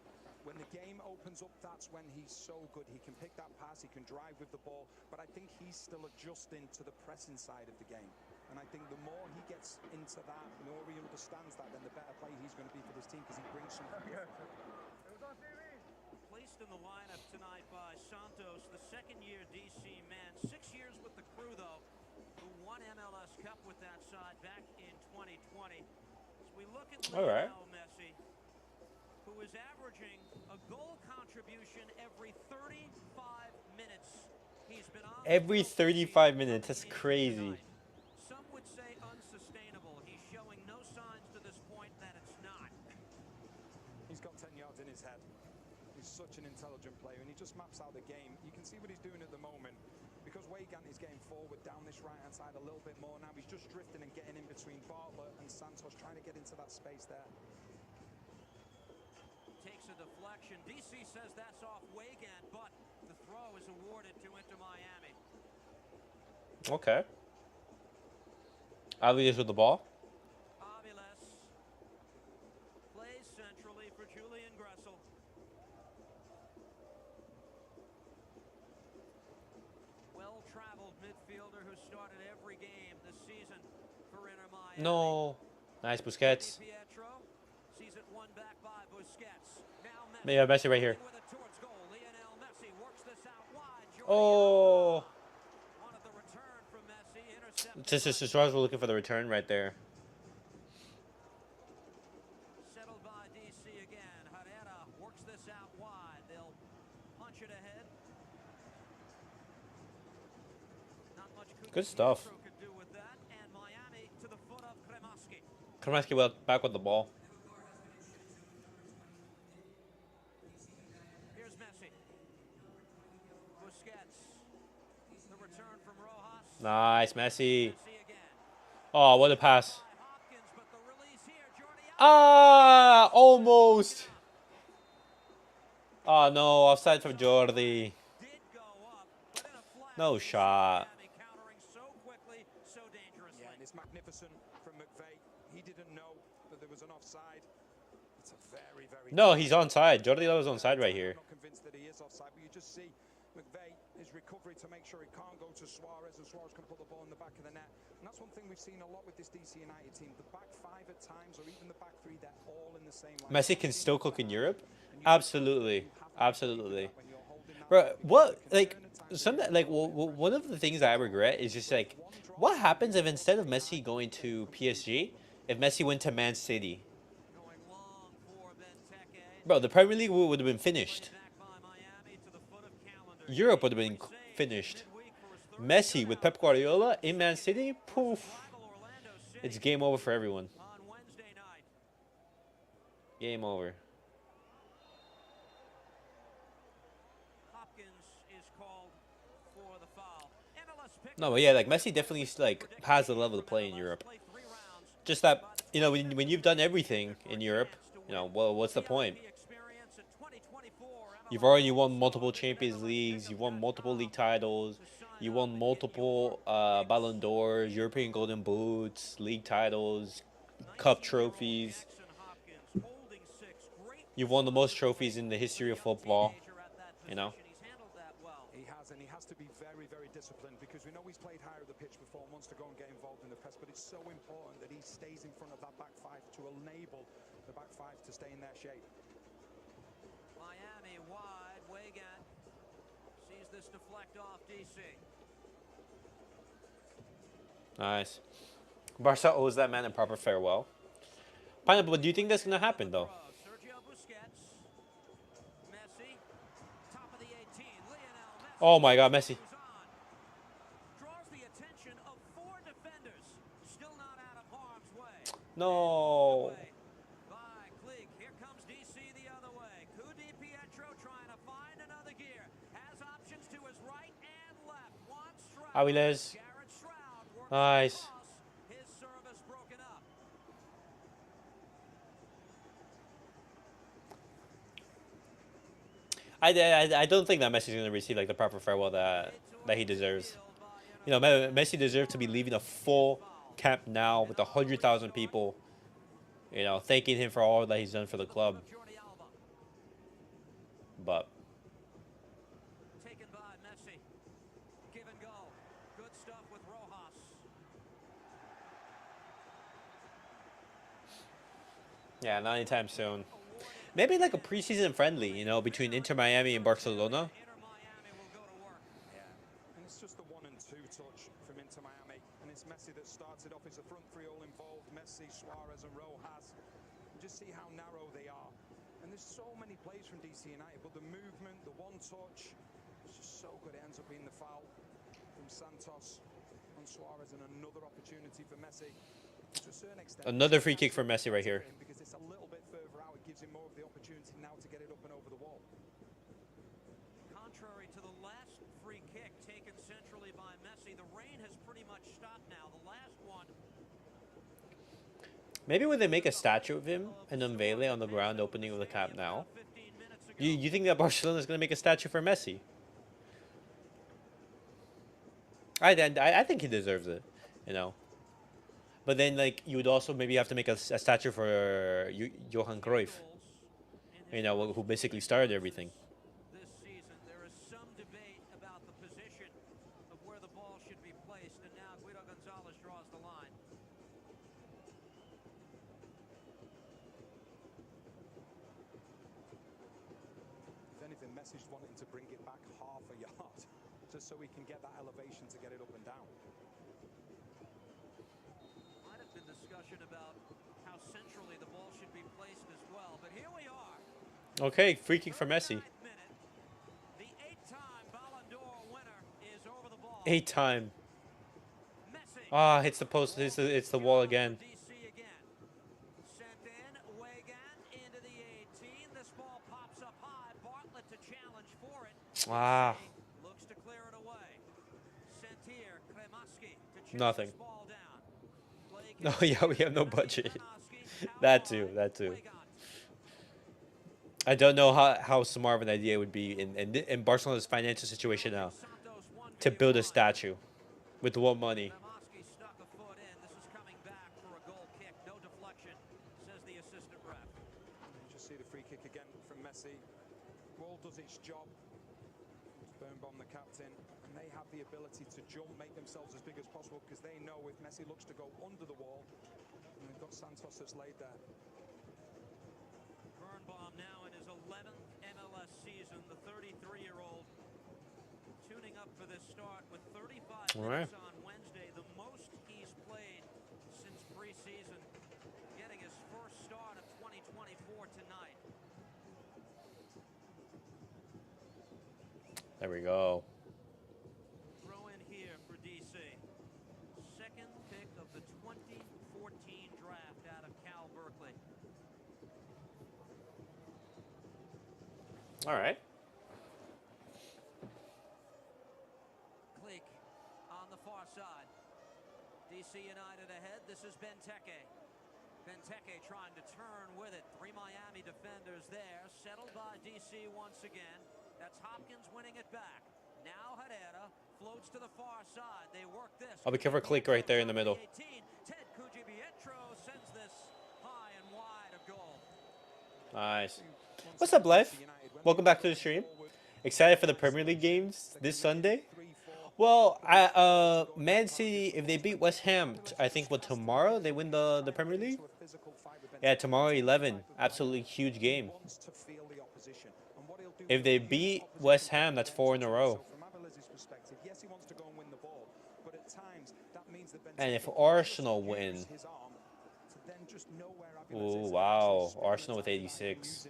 When the game opens up, that's when he's so good. He can pick that pass, he can drive with the ball, but I think he's still adjusting to the pressing side of the game. And I think the more he gets into that, the more he understands that, then the better player he's going to be for this team, because he brings something different. Placed in the lineup tonight by Santos, the second-year DC man. 6 years with the crew, though, who won MLS Cup with that side back in 2020. As we look at Lionel Messi, who is averaging a goal contribution every 35 minutes. He's been on Every 35 minutes. That's crazy. Some would say unsustainable. He's showing no signs to this point that it's not. He's got 10 yards in his head. He's such an intelligent player, and he just maps out the game. You can see what he's doing at the moment. Because Weigand is getting forward down this right-hand side a little bit more now. He's just drifting and getting in between Bartlett and Santos, trying to get into that space there. Takes a deflection. DC says that's off Weigand, but the throw is awarded to Inter Miami. Okay. Aviles with the ball. Aviles plays centrally for Julian Gressel. Well-traveled midfielder who started every game this season for Inter Miami. No. Nice, Busquets. Pietro sees it won back by Busquets. Now Messi. Yeah, Messi right here. With it towards goal. Lionel Messi works this out wide. Oh. Wanted the return from Messi. Intercepted. Just we're looking for the return right there. Settled by DC again. Herrera works this out wide. They'll punch it ahead. Not much Good stuff. Pietro could do with that. And Miami to the foot of Kremaski. Kremaski back with the ball. Here's Messi. Busquets. The return from Rojas. Nice, Messi. Messi again. Oh, what a pass. By Hopkins, but the release here. Jordi Ah, almost. Oh, no, offside for Jordi. did go up, but in a flash. No shot. Miami countering so quickly, so dangerously. Yeah, and it's magnificent from McVeigh. He didn't know that there was an offside. It's a very, very... No, he's onside. Jordi was onside right here. I'm not convinced that he is offside, but you just see McVeigh, his recovery to make sure he can't go to Suarez, and Suarez can put the ball in the back of the net. And that's one thing we've seen a lot with this DC United team. The back five at times, or even the back three, they're all in the same line. Messi can still cook in Europe. Absolutely, absolutely. Bro, what like some like one of the things that I regret is just like what happens if instead of Messi going to PSG, if Messi went to Man City, Going long for Benteke. bro, the Premier League would have been Played finished. back by Miami to the foot of calendar Europe day. would have been 3 saves finished. midweek for his third Messi with shutout. Pep Guardiola Goal in Man second City, versus poof, rival Orlando it's City game over for everyone. on Wednesday night. Game over. Hopkins is called for the foul. MLS picked No, up but a yeah, like second Messi definitely penalty like predicted has the game level to from play in MLS. Europe. Played 3 rounds, Just that but when you've done everything for a in Europe, chance to you know, win well, what's the point? VIP experience at 2024 You've MLS already won All-Star. multiple Visit Champions Leagues. You've won multiple MLSpickup.com league titles. to sign You up won and get your multiple picks. Ballon d'Ors, European Golden Boots, league titles, cup 19-year-old trophies. Jackson Hopkins holding 6. Great You've won the most responsibility trophies in the for history the of young football. teenager at that You know. position. He's handled that well. He has, and he has to be very, very disciplined because we know he's played higher at the pitch before and wants to go and get involved in the press, but it's so important that he stays in front of that back five to enable the back five to stay in their shape. Miami wide. Weigand sees this deflect off DC. Nice. Barca owes that man a proper farewell. Pineapple, do you think that's gonna happen though? Sergio Busquets. Messi. Top of the 18. Lionel Messi. Oh my God, Messi. Moves on. Draws the attention of 4 defenders. Still not out of harm's way. No. Away by Klieg. Here comes DC the other way. Di Pietro trying to find another gear. Has options to his right and left. One strike. Aviles. Garrett Shroud works Nice. across. His service broken up. I don't think that Messi's gonna receive like the proper farewell that he deserves. You know, Messi deserves to be leaving a full camp now with 100,000 people. You know, thanking him for all that he's done for the club. But Taken by Messi. Give and go. Good stuff with Rojas. yeah, not anytime soon. Maybe like a preseason friendly, you know, between Inter Miami and Barcelona. Inter Miami will go to work. Yeah, and it's just a 1 and 2 touch from Inter Miami, and it's Messi that starts it off. It's a front three all involved: Messi, Suarez, and Rojas. And just see how narrow they are. And there's so many plays from DC United, but the movement, the one touch, it's just so good. It ends up being the foul from Santos on Suarez, and another opportunity for Messi. To a certain extent, Another free kick for Messi right here. because it's a little bit further out. It gives him more of the opportunity now to get it up and over the wall. Contrary to the last free kick taken centrally by Messi, the rain has pretty much stopped now. The last one. Maybe when they make a statue of him and unveil it on the grand opening of the Camp Nou, 15 minutes ago. you think that Barcelona is gonna make a statue for Messi? I think he deserves it, you know. But then like you would also maybe have to make a statue for Johan Cruyff, you know, who basically started everything. This season, there is some debate about the position of where the ball should be placed, and now Guido Gonzalez draws the line. If anything, Messi's wanting to bring it back half a yard, just so he can get that elevation to get it up and down. Might have been discussion about how centrally the ball should be placed as well, but here we are. Okay, free kick for Messi. 39th minute. The 8-time Ballon d'Or winner is over the ball. 8-time. Messi. Ah, hits the post. It's the wall again. DC again. Sent in. Weigand into the 18. This ball pops up high. Bartlett to challenge for it. Ah, Looks to clear it away. Sent here. Kremaski to chase nothing. this ball down. Play No, yeah, we have no budget. That too, that too. I don't know how smart of an idea it would be in Barcelona's financial situation now to build a statue with what money. Kremaski stuck a foot in. This is coming back for a goal kick. No deflection, says the assistant ref. You just see the free kick again from Messi. Ball does its job. Birnbaum, the captain, and they have the ability to jump, make themselves as big as possible, because they know if Messi looks to go under the wall, and they've got Santos that's laid there. Birnbaum now in his 11th start with 35 All right. minutes on Wednesday, the most he's played since preseason, getting his first start of 2024 tonight. There we go. Throw in here for DC. Second pick of the 2014 draft out of Cal Berkeley. All right. Cleek on the far side. DC United ahead. This is Benteke. Benteke trying to turn with it. 3 Miami defenders there. Settled by DC once again. That's Hopkins winning it back. Now Herrera floats to the far side. They work this. I'll be careful. Click right there in the middle. 18. Ted Cujibietro sends this high and wide of goal. Nice. What's up, Life? Welcome back to the stream. Excited for the Premier League games this Sunday? Well, Man City, if they beat West Ham, I think tomorrow they win the Premier League. Yeah, tomorrow 11. Absolutely huge game. If they beat West Ham, that's 4 in a row. And if Arsenal win, oh wow, Arsenal with 86.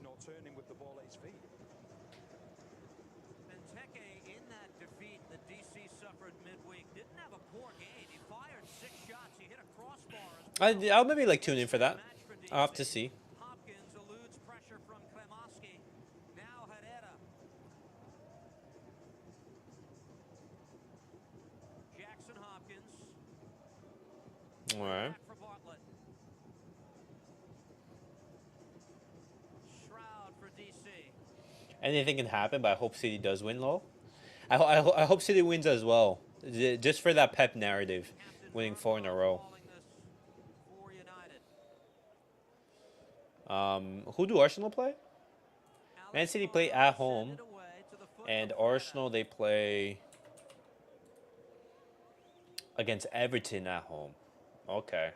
Benteke in that defeat that DC suffered midweek didn't have a poor game. He fired 6 shots. He hit a crossbar. I'll maybe like tune in for that. I'll have to see. Hopkins eludes pressure from Kremaski. Now Herrera. Jackson Hopkins. All right. Back for Bartlett. Shroud for DC. Anything can happen, but I hope City does win, lol. I hope City wins as well, just for that Pep narrative, winning 4 in a row. Who do Arsenal play? Man City play at home, and Arsenal they play against Everton at home. Okay.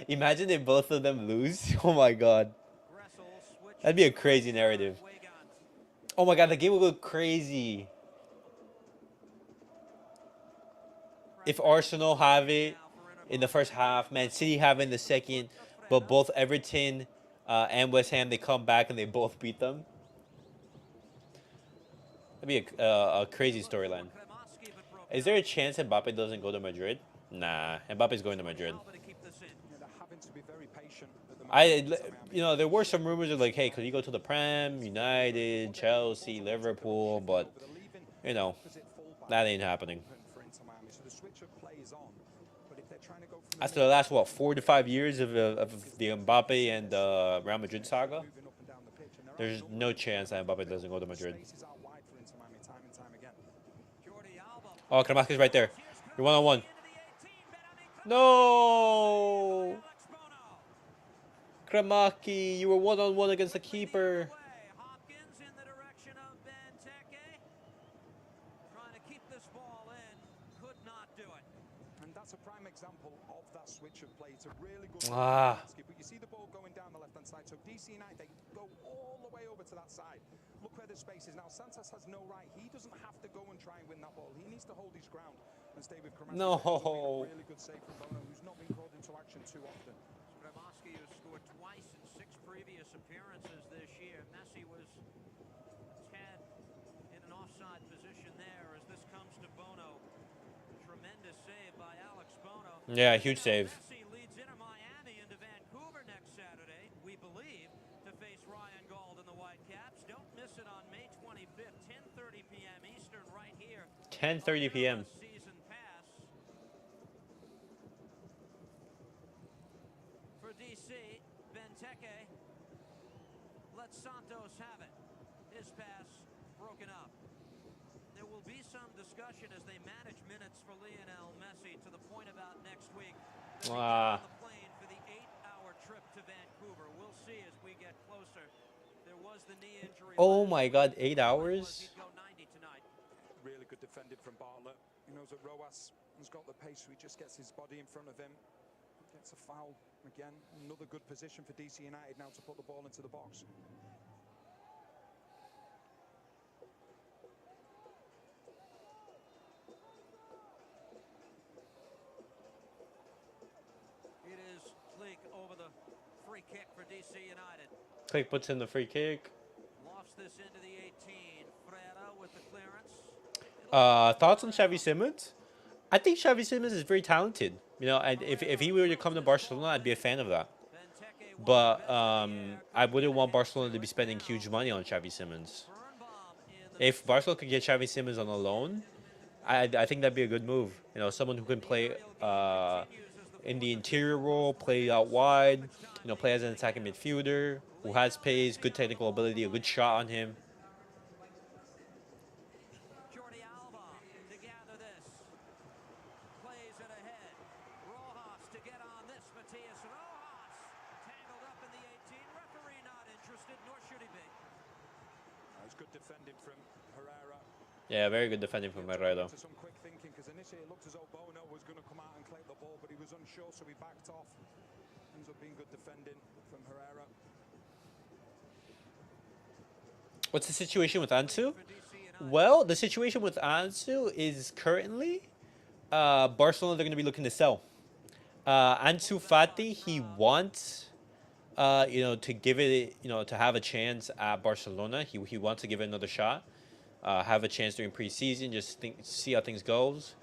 Imagine if both of them lose. Oh my god. That'd be a crazy narrative. Oh my god, the game would go crazy. If Arsenal have it in the first half, Man City have it in the second, but both Everton and West Ham, they come back and they both beat them. That'd be a crazy storyline. Is there a chance Mbappe doesn't go to Madrid? Nah, Mbappe's going to Madrid. There were some rumors of like, hey, could he go to the Prem, United, Chelsea, Liverpool, but that ain't happening. After the last 4 to 5 years of the Mbappe and Real Madrid saga, there's no chance that Mbappe doesn't go to Madrid. Oh, Kremaski's right there. You're 1-on-1. No! Kremaski, you were 1-on-1 against the keeper. Hopkins in the direction of Benteke. Trying to keep this ball in. Could not do it. And that's a prime example of that switch of play. It's a really good but you see the ball going down the left-hand side. So DC United, they go all the way over to that side. Look where the space is now. Santos has no right. He doesn't have to go and try and win that ball. He needs to hold his ground and stay with Kremaski. No. Really good save from Bono, who's not been called into action too often. Kremaski has scored twice in 6 previous appearances this year. Messi was Ted in an offside position there as this comes to Bono. Tremendous save by Alex Bono. Yeah, huge save. Messi leads Inter Miami into Vancouver next Saturday, we believe, to face Ryan Gauld and the Whitecaps. Don't miss it on May 25th, 10:30 p.m. Eastern, right here. 10:30 p.m. Season pass for DC. Benteke lets Santos have it. His pass broken up. There will be some discussion as they manage minutes for Lionel Messi to the point about next week. On the plane for the 8-hour trip to Vancouver. We'll see as we get closer. There was the knee injury. Oh my god, 8 hours? Really good defending from Bartlett. He knows that Roas has got the pace, so he just gets his body in front of him. Gets a foul again. Another good position for DC United now to put the ball into the box. It is Click over the free kick for DC United. Click puts in the free kick. Lofts this into the 18. Ferreira with the clearance. Thoughts on Xavi Simons? I think Xavi Simons is very talented. You know, if he were to come to Barcelona, I'd be a fan of that. But I wouldn't want Barcelona to be spending huge money on Xavi Simons. If Barcelona could get Xavi Simons on a loan, I think that'd be a good move. You know, someone who can play in the interior role, play out wide, you know, play as an attacking midfielder, who has pace, good technical ability, a good shot on him. Jordi Alba to gather this. Plays it ahead. Rojas to get on this. Matias Rojas tangled up in the 18. Referee not interested, nor should he be. It's good defending from Herrera. Yeah, very good defending from Herrera. Some quick thinking, because initially it looked as though Bono was going to come out and collect the ball, but he was unsure, so he backed off. Ends up being good defending from Herrera. What's the situation with Ansu? Well, the situation with Ansu is currently Barcelona, they're going to be looking to sell. Ansu Fati, he wants you know, to give it, you know, to have a chance at Barcelona. He wants to give it another shot. Have a chance during preseason, just see how things goes.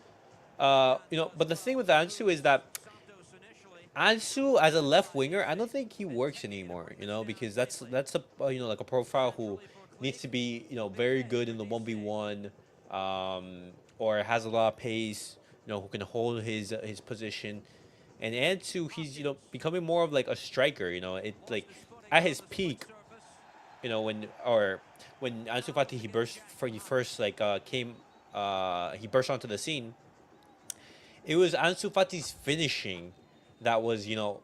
You know, but the thing with Ansu is that Ansu as a left winger, I don't think he works anymore. You know, because that's a you know, like a profile who needs to be, you know, very good in the 1v1, or has a lot of pace. You know, who can hold his position. And Ansu, he's, you know, becoming more of like a striker. You know, it like at his peak. You know, when Ansu Fati he first like came he burst onto the scene. It was Ansu Fati's finishing that was, you know,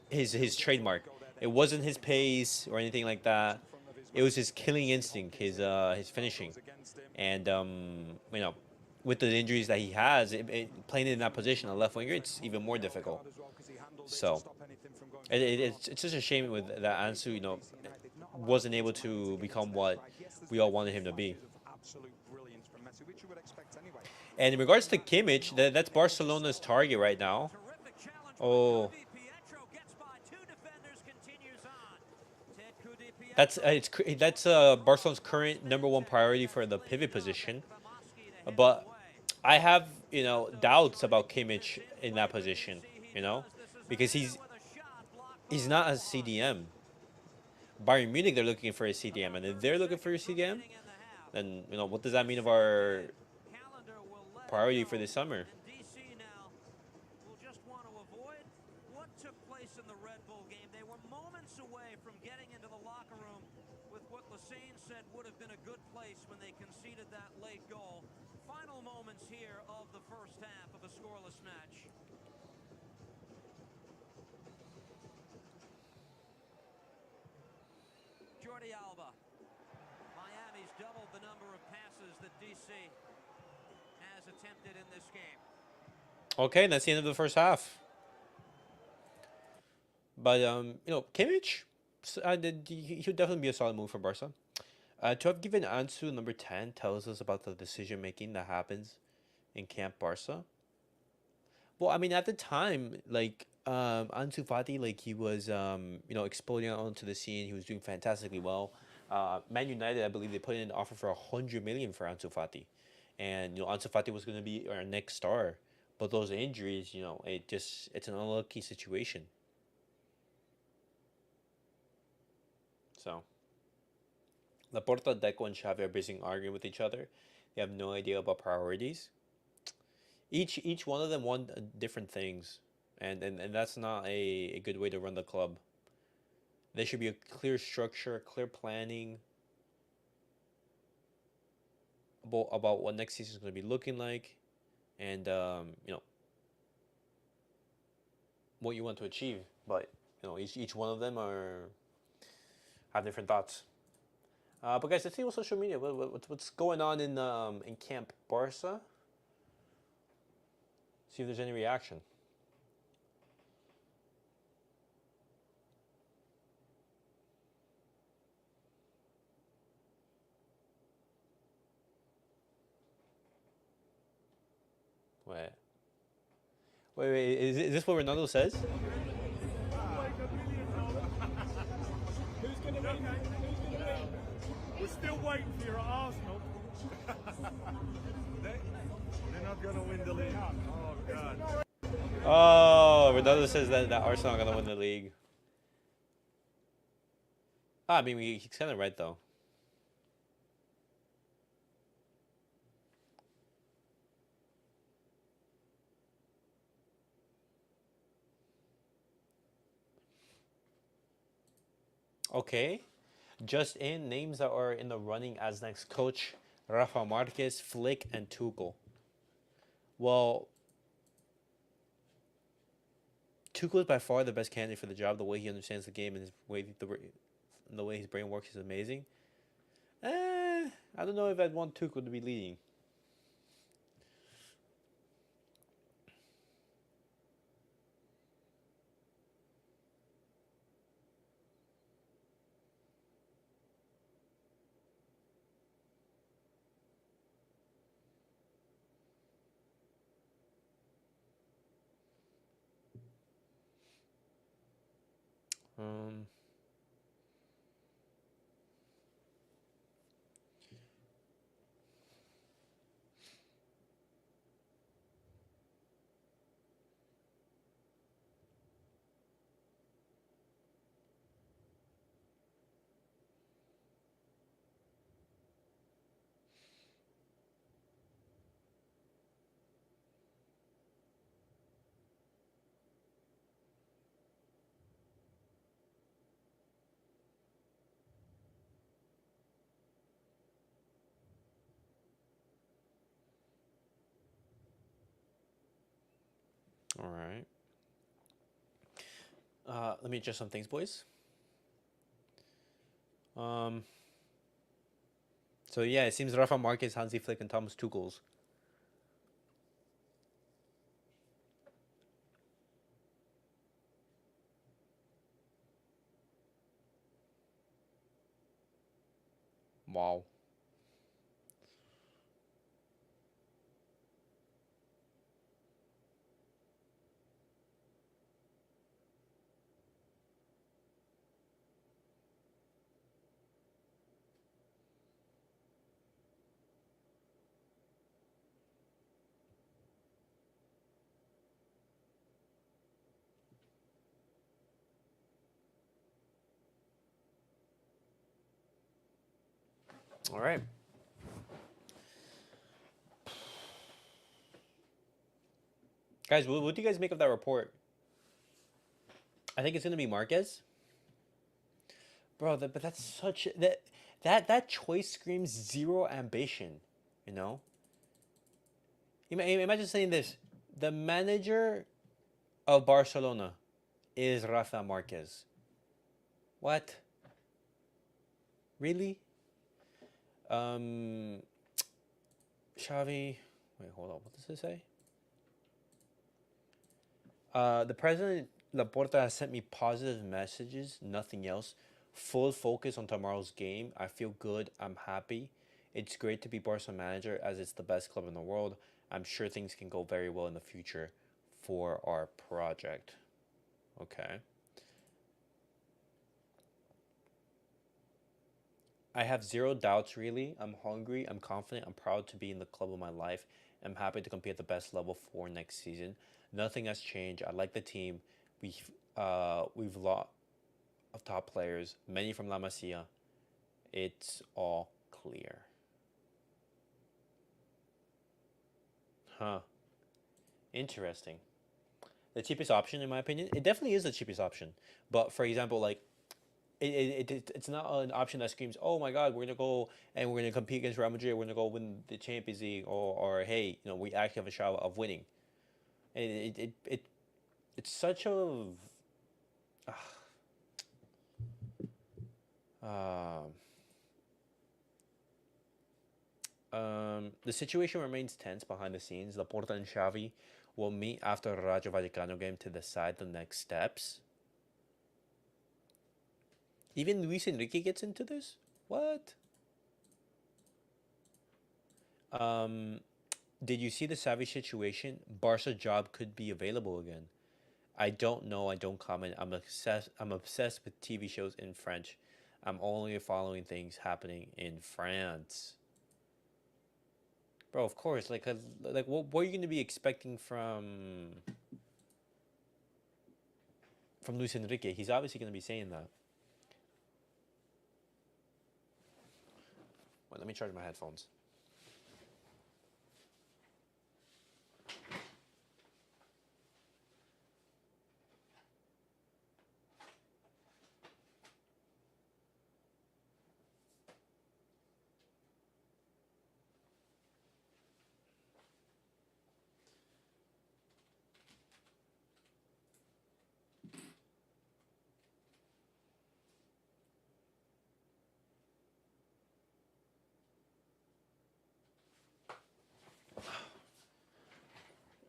his trademark. It wasn't his pace or anything like that. It was his killing instinct, his finishing, and you know, with the injuries that he has, playing in that position, a left winger, it's even more difficult. So it's just a shame with that Ansu, you know, wasn't able to become what we all wanted him to be. And in regards to Kimmich, that's Barcelona's target right now. Oh, that's Barcelona's current #1 priority for the pivot position. But I have, you know, doubts about Kimmich in that position, you know, because he's not a CDM. Bayern Munich, they're looking for a CDM, and if they're looking for a CDM, then, you know, what does that mean of our priority for this summer? Said would have been a good place when they conceded that late goal. Final moments here of the first half of a scoreless match. Jordi Alba. Miami's doubled the number of passes that DC has attempted in this game. Okay, that's the end of the first half. But you know, Kimmich, he'll definitely be a solid move for Barca. To have given Ansu #10 tells us about the decision making that happens in Camp Barca. Well, I mean, at the time, like Ansu Fati, like he was, you know, exploding out onto the scene. He was doing fantastically well. Man United, I believe they put in an offer for 100 million for Ansu Fati, and you know, Ansu Fati was going to be our next star. But those injuries, you know, it's an unlucky situation. So. Laporta, Deco, and Xavi are basically arguing with each other. They have no idea about priorities. Each one of them want different things, and that's not a good way to run the club. There should be a clear structure, clear planning about what next season is going to be looking like, and you know, what you want to achieve. But you know, each one of them have different thoughts. But guys, let's see what social media. What's going on in Camp Barca? See if there's any reaction. Wait. Wait. Is this what Ronaldo says? Who's going to win? We're still waiting for you at Arsenal. They're not going to win the league. Oh, God. Oh, Ronaldo says that Arsenal are going to win the league. I mean, he's kind of right, though. Okay. Just in, names that are in the running as next coach: Rafa Marquez, Flick, and Tuchel. Well, Tuchel is by far the best candidate for the job. The way he understands the game and the way his brain works is amazing. I don't know if I'd want Tuchel to be leading. Um, all right. Let me adjust some things, boys. So yeah, it seems Rafa Marquez, Hansi Flick, and Thomas Tuchel's. Wow. All right. Guys, what do you guys make of that report? I think it's gonna be Marquez. Bro, but that's such that choice screams zero ambition, you know? Imagine saying this. The manager of Barcelona is Rafa Marquez. What? Really? Um Xavi, wait, hold on. What does it say? The president Laporta has sent me positive messages, nothing else. Full focus on tomorrow's game. I feel good. I'm happy. It's great to be Barca manager as it's the best club in the world. I'm sure things can go very well in the future for our project. Okay. I have zero doubts really. I'm hungry, I'm confident, I'm proud to be in the club of my life. I'm happy to compete at the best level for next season. Nothing has changed. I like the team. We've lost of top players, many from La Masia. It's all clear. Huh. Interesting. The cheapest option, in my opinion, it definitely is the cheapest option. But for example, like it's not an option that screams, "Oh my God, we're gonna go and we're gonna compete against Real Madrid. We're gonna go win the Champions League," or hey, we actually have a shot of winning. And it's such a um The situation remains tense behind the scenes. Laporta and Xavi will meet after the Rayo Vallecano game to decide the next steps. Even Luis Enrique gets into this? What? Did you see the Xavi situation? Barca job could be available again. I don't know. I don't comment. I'm obsessed with TV shows in French. I'm only following things happening in France. Bro, of course. Like what are you going to be expecting from Luis Enrique? He's obviously going to be saying that. Wait, let me charge my headphones.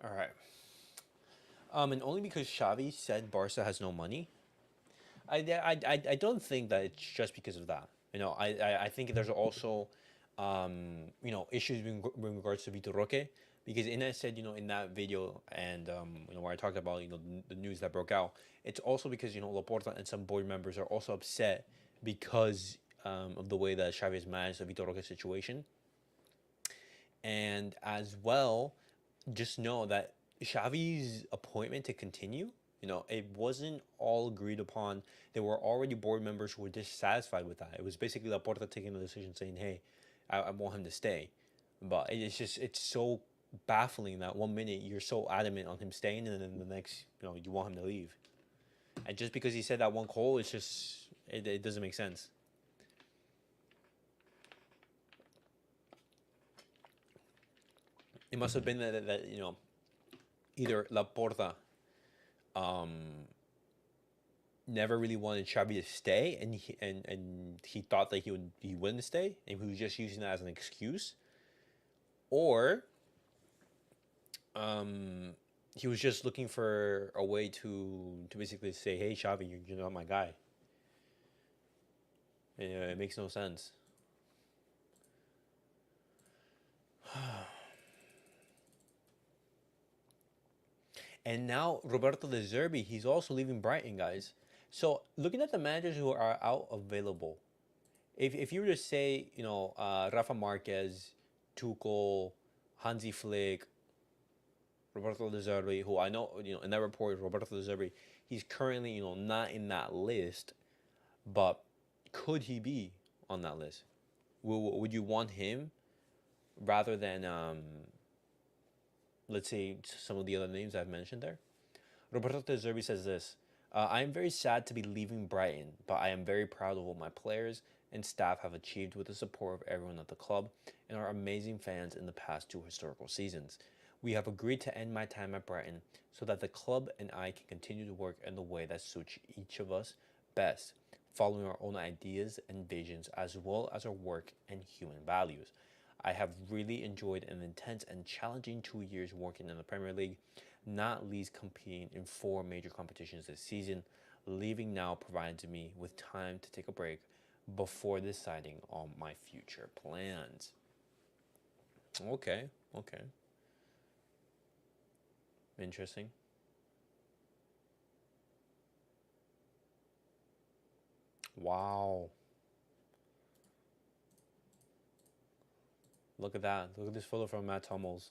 All right. And only because Xavi said Barca has no money. I don't think that it's just because of that. I think there's also, issues with regards to Vitor Roque, because I said, in that video and, where I talked about, the news that broke out, it's also because, Laporta and some board members are also upset because of the way that Xavi has managed the Vitor Roque situation. And as well, just know that Xavi's appointment to continue, it wasn't all agreed upon. There were already board members who were dissatisfied with that. It was basically Laporta taking the decision saying, hey, I want him to stay. But it's so baffling that 1 minute you're so adamant on him staying, and then the next, you want him to leave. And just because he said that one call, it's just, it doesn't make sense. It must have been that either Laporta never really wanted Xavi to stay, and he thought that he wouldn't stay, and he was just using that as an excuse, or he was just looking for a way to basically say, hey Xavi, you're not my guy. It makes no sense. And now Roberto De Zerbi, he's also leaving Brighton, guys. So looking at the managers who are out available, if you were to say, Rafa Marquez, Tuchel, Hansi Flick, Roberto De Zerbi, who I know, in that report, Roberto De Zerbi, he's currently, not in that list, but could he be on that list? Would you want him rather than, let's say, some of the other names I've mentioned there? Roberto De Zerbi says this: I am very sad to be leaving Brighton, but I am very proud of what my players and staff have achieved with the support of everyone at the club and our amazing fans in the past 2 historical seasons. We have agreed to end my time at Brighton so that the club and I can continue to work in the way that suits each of us best, following our own ideas and visions as well as our work and human values. I have really enjoyed an intense and challenging 2 years working in the Premier League, not least competing in 4 major competitions this season. Leaving now provides me with time to take a break before deciding on my future plans. Okay. Interesting. Wow. Look at that. Look at this photo from Matt Hummels.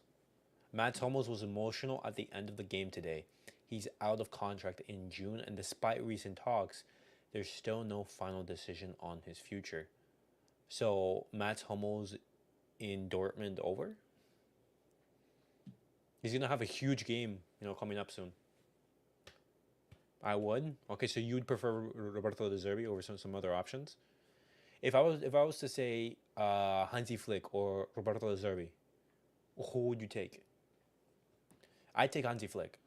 Matt Hummels was emotional at the end of the game today. He's out of contract in June, and despite recent talks, there's still no final decision on his future. So, Matt Hummels in Dortmund over? He's going to have a huge game, coming up soon. I would. Okay, so you'd prefer Roberto De Zerbi over some other options? If I was to say Hansi Flick or Roberto De Zerbi, who would you take? I take Hansi Flick.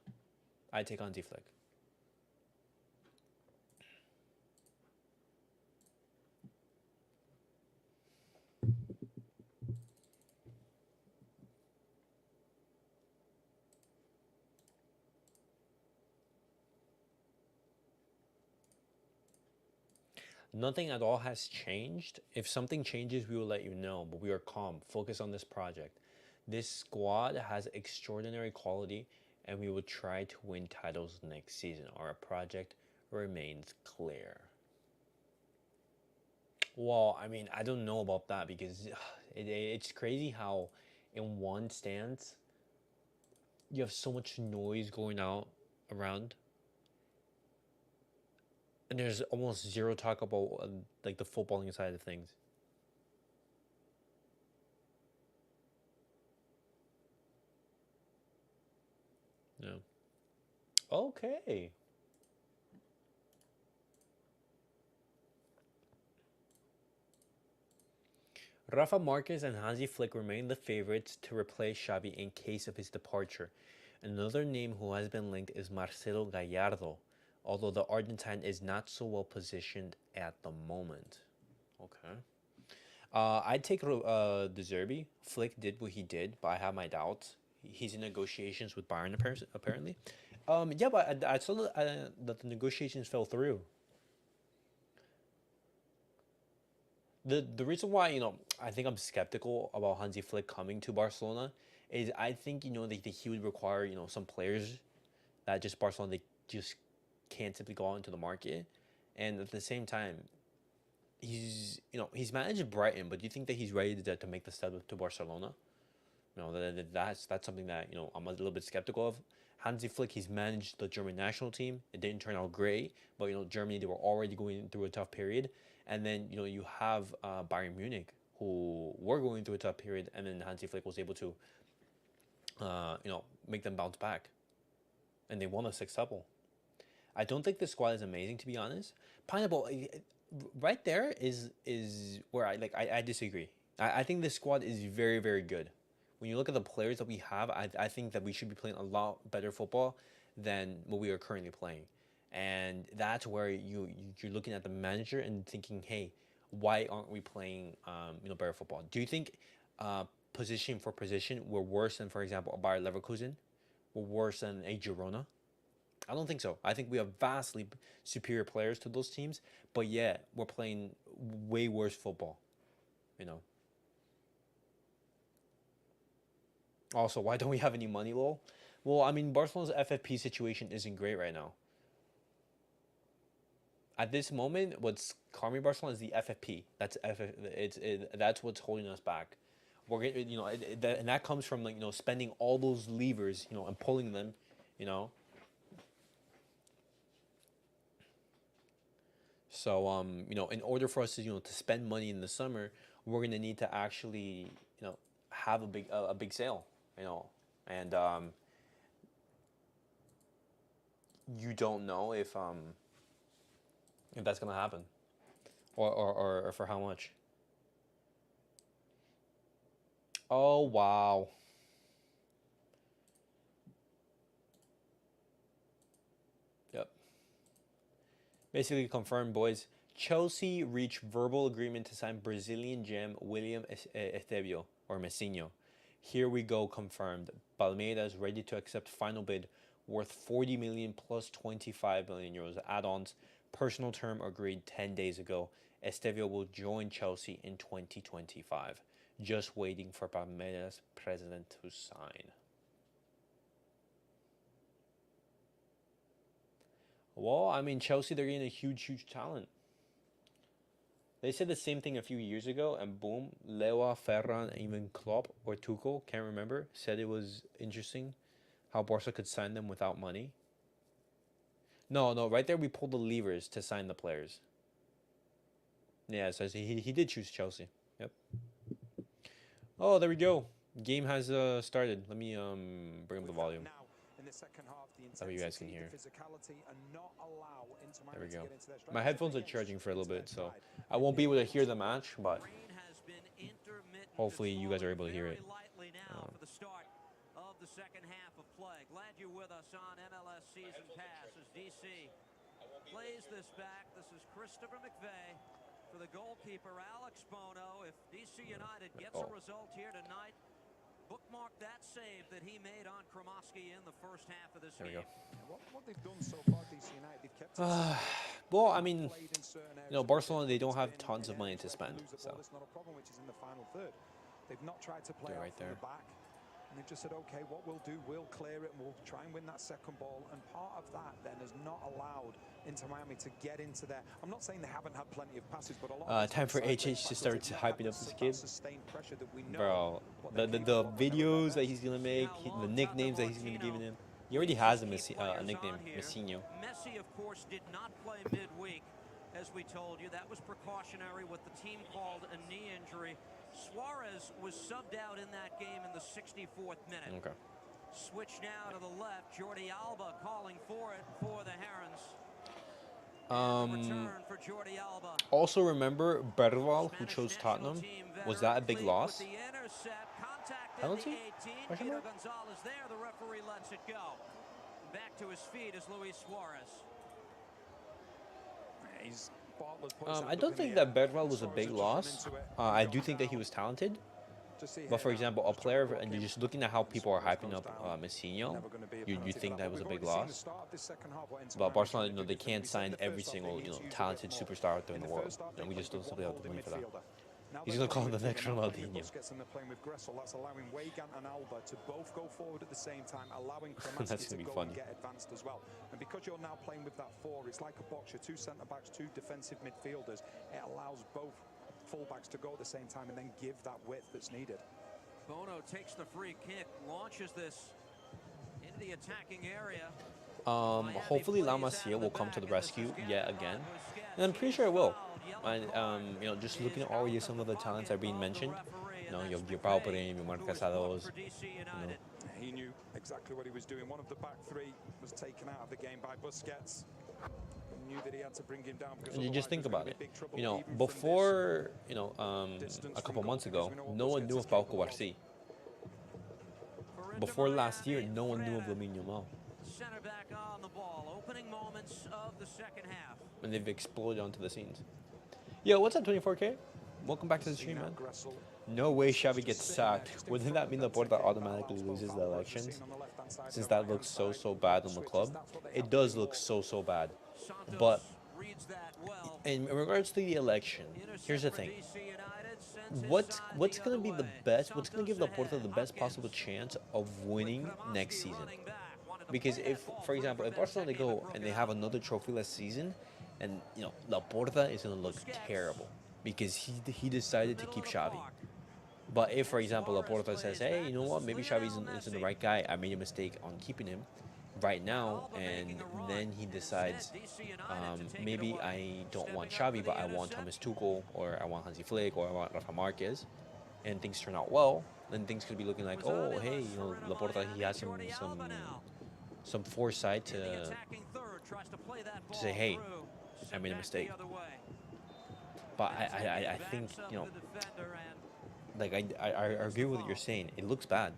Nothing at all has changed. If something changes, we will let you know, but we are calm, focus on this project. This squad has extraordinary quality, and we will try to win titles next season. Our project remains clear. Well, I mean, I don't know about that because it's crazy how in one stance you have so much noise going out around, and there's almost zero talk about like the footballing side of things. Yeah. Okay. Rafa Marquez and Hansi Flick remain the favorites to replace Xavi in case of his departure. Another name who has been linked is Marcelo Gallardo, although the Argentine is not so well positioned at the moment. Okay. I'd take De Zerbi. Flick did what he did, but I have my doubts. He's in negotiations with Bayern apparently. Yeah, but I saw that the negotiations fell through. The reason why I think I'm skeptical about Hansi Flick coming to Barcelona is I think that he would require some players that just Barcelona they just can't simply go out into the market, and at the same time he's managed Brighton, but do you think that he's ready to make the step to Barcelona? That's something that I'm a little bit skeptical of. Hansi Flick, he's managed the German national team. It didn't turn out great, but Germany, they were already going through a tough period, and then you have Bayern Munich, who were going through a tough period, and then Hansi Flick was able to make them bounce back, and they won a sextuple. I don't think this squad is amazing, to be honest. Pineapple, right there is where I disagree. I think this squad is very, very good. When you look at the players that we have, I think that we should be playing a lot better football than what we are currently playing. And that's where you're looking at the manager and thinking, hey, why aren't we playing better football? Do you think position for position we're worse than, for example, a Bayer Leverkusen? We're worse than a Girona? I don't think so. I think we have vastly superior players to those teams, but yeah, we're playing way worse football. Also, why don't we have any money, lol? Well, I mean, Barcelona's FFP situation isn't great right now. At this moment, what's harming Barcelona is the FFP. That's what's holding us back. We're and that comes from spending all those levers, and pulling them, you know. So in order for us to spend money in the summer, we're gonna need to actually have a big sale, and you don't know if that's gonna happen, or for how much. Oh wow. Yep. Basically confirmed, boys. Chelsea reached verbal agreement to sign Brazilian gem William Estevio, or Messinho. Here we go, confirmed. Palmeiras ready to accept final bid worth 40 million plus 25 million euros add-ons. Personal term agreed 10 days ago. Estevio will join Chelsea in 2025. Just waiting for Palmeiras president to sign. Well, I mean, Chelsea, they're getting a huge talent. They said the same thing a few years ago, and boom, Lewa, Ferran, even Klopp or Tuchel, can't remember, said it was interesting how Barca could sign them without money. No, right there we pulled the levers to sign the players. Yeah, so he did choose Chelsea. Yep. Oh, there we go. Game has started. Let me bring up the volume. That way you guys can hear. There we go. My headphones are charging for a little bit, so I won't be able to hear the match, but hopefully you guys are able to hear it. Of the second half of play. Glad you're with us on MLS Season Pass as DC plays this back. This is Christopher McVeigh for the goalkeeper Alex Bono. If DC United gets a result here tonight, Bookmark that save that he made on Kromoski in the first half of this There we game. go. What they've done so far, DC United, they've kept it simple. Well, I mean, Played in certain you know, areas, Barcelona, they don't it's have been tons in of money areas to where spend, if you lose the so. ball, it's not a problem, which is in the final third. They've not tried to play Do it out right from there. the back. And they've just said, okay, what we'll do, we'll clear it and we'll try and win that second ball. And part of that then has not allowed Inter Miami to get into there. I'm not saying they haven't had plenty of passes, but a lot of Time for HH to start hyping up this kid. Bro, the videos that he's gonna make, the nicknames that he's gonna be giving him. He already has a nickname, Messinho. Messi, of course, did not play midweek, as we told you. That was precautionary, what the team called a knee injury. Suarez was subbed out in that game in the 64th minute. Okay. Switch now to the left. Jordi Alba calling for it for the Herons. Return for Jordi Alba. Also remember Berval, who chose Tottenham. Was that a big loss? Penalty? Gonzalez there. The referee lets it go. Back to his feet is Luis Suarez. I don't think that Berval was a big loss. I do think that he was talented. But for example, a player, and you're just looking at how people are hyping up Messinho, you think that was a big loss. But Barcelona, you know, they can't sign every single, you know, talented superstar out there in the world, and we just don't simply have the money for that. He's gonna call him the next Ronaldinho. That's allowing Weigand and Alba to both go forward at the same time, allowing That's Kromoski gonna be to go funny. and get advanced as well. And because you're now playing with that four, it's like a boxer, two centre backs, two defensive midfielders. It allows both fullbacks to go at the same time and then give that width that's needed. Bono takes the free kick, launches this into the attacking area. Hopefully La Masia will come to the rescue yet again, and I'm pretty sure it will. And you know, just looking at already some of the talents that are being mentioned, you know, your Pau Pereira, your Marc Casados, you know. He knew exactly what he was doing. One of the back three was taken out of the game by Busquets. He knew that he had to bring him down because And you just think about it. You know, even from before, you know, a couple months ago, no one knew of Pau Cubarsí. Before last year, no one knew of Lamine Yamal. Center back on the ball. Opening moments of the second half. And they've exploded onto the scenes. Yo, what's up, 24K? Welcome back to the stream, man. No way Xavi gets sacked. Wouldn't that mean Laporta automatically loses the elections? Since that looks so bad on the club. It does look so bad. But in regards to the election, here's the thing. What's going to be the best, what's going to give Laporta the best possible chance of winning next season? Because if, for example, if Barcelona go and they have another trophyless season, and, you know, Laporta is going to look terrible because he decided to keep Xavi. But if, for example, Laporta says, hey, you know what, maybe Xavi isn't the right guy, I made a mistake on keeping him right now, and then he decides, maybe I don't want Xavi, but I want Thomas Tuchel, or I want Hansi Flick, or I want Rafa Marquez, and things turn out well, then things could be looking like, oh, hey, you know, Laporta, he has some foresight to say, hey, I made a mistake. But I think, you know, like I agree with what you're saying. It looks bad.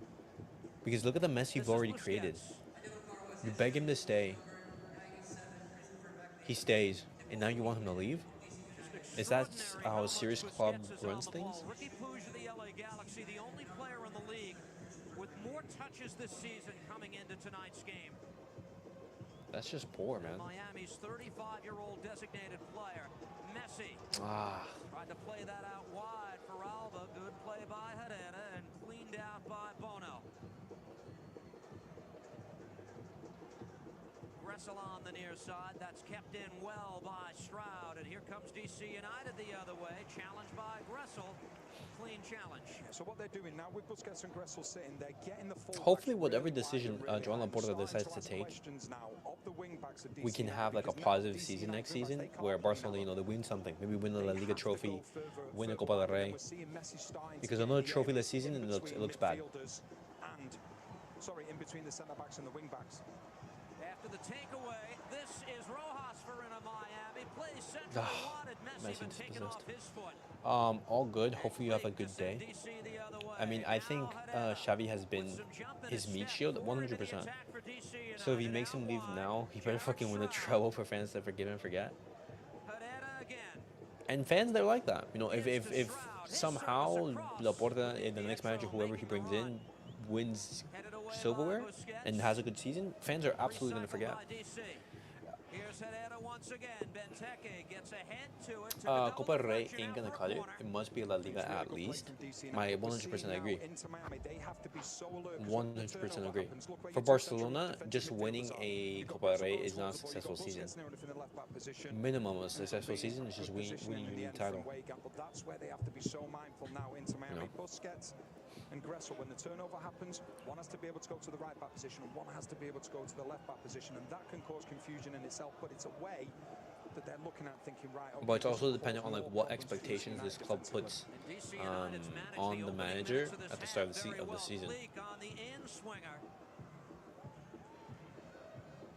Because look at the mess you've already created. You beg him to stay. He stays. And now you want him to leave? Is that how a serious club runs things? Ricky Puig of the LA Galaxy, the only player in the league with more touches this season coming into tonight's game. That's just poor, man. Miami's 35-year-old designated player, Messi. Tried to play that out wide for Alba. Good play by Herrera and cleaned out by Bono. Gressel on the near side. That's kept in well by Stroud. And here comes DC United the other way. Challenged by Gressel. Clean challenge. So what they're doing now with Busquets and Gressel sitting, they're getting the full. Hopefully, whatever decision Joan Laporta decides to take, we can have like a positive season next season where Barcelona, you know, they win something. Maybe win the La Liga trophy, win a Copa del Rey. Because another trophyless season, it looks bad. And, sorry, in between the centre backs and the wing backs. After the takeaway, this is Rojas for Inter Miami. Plays central wanted Messi, but taken off his foot. All good. Hopefully you have a good day. I mean, I think Xavi has been his meat shield 100%. So if he makes him leave now, he better fucking win a treble for fans to forgive and forget. And fans, they're like that. You know, if somehow Laporta, the next manager, whoever he brings in, wins Headed away silverware by Busquets. and has a good season, fans are absolutely going to forget. Recycled by DC. Here's Herrera once again. Benteke gets ahead to it. To the Copa double del Rey deflection ain't out going to for a cut it. corner. It must be La Liga at least. My 100% agree. 100% agree. For Barcelona, just winning a Copa del Rey is not a successful season. Minimum of a successful season is just winning your league title. That's where they have to be so mindful now. Inter Miami, No. Busquets and Gressel, when the turnover happens, one has to be able to go to the right back position and one has to be able to go to the left back position, and that can cause confusion in itself, but it's a way that they're looking at thinking, right, okay, But it's also this will dependent on cause like more what problems for DC expectations this United club defensively. puts And DC United's managed on the the opening manager minutes of at the this start half of very the well. season. Leak on the in-swinger.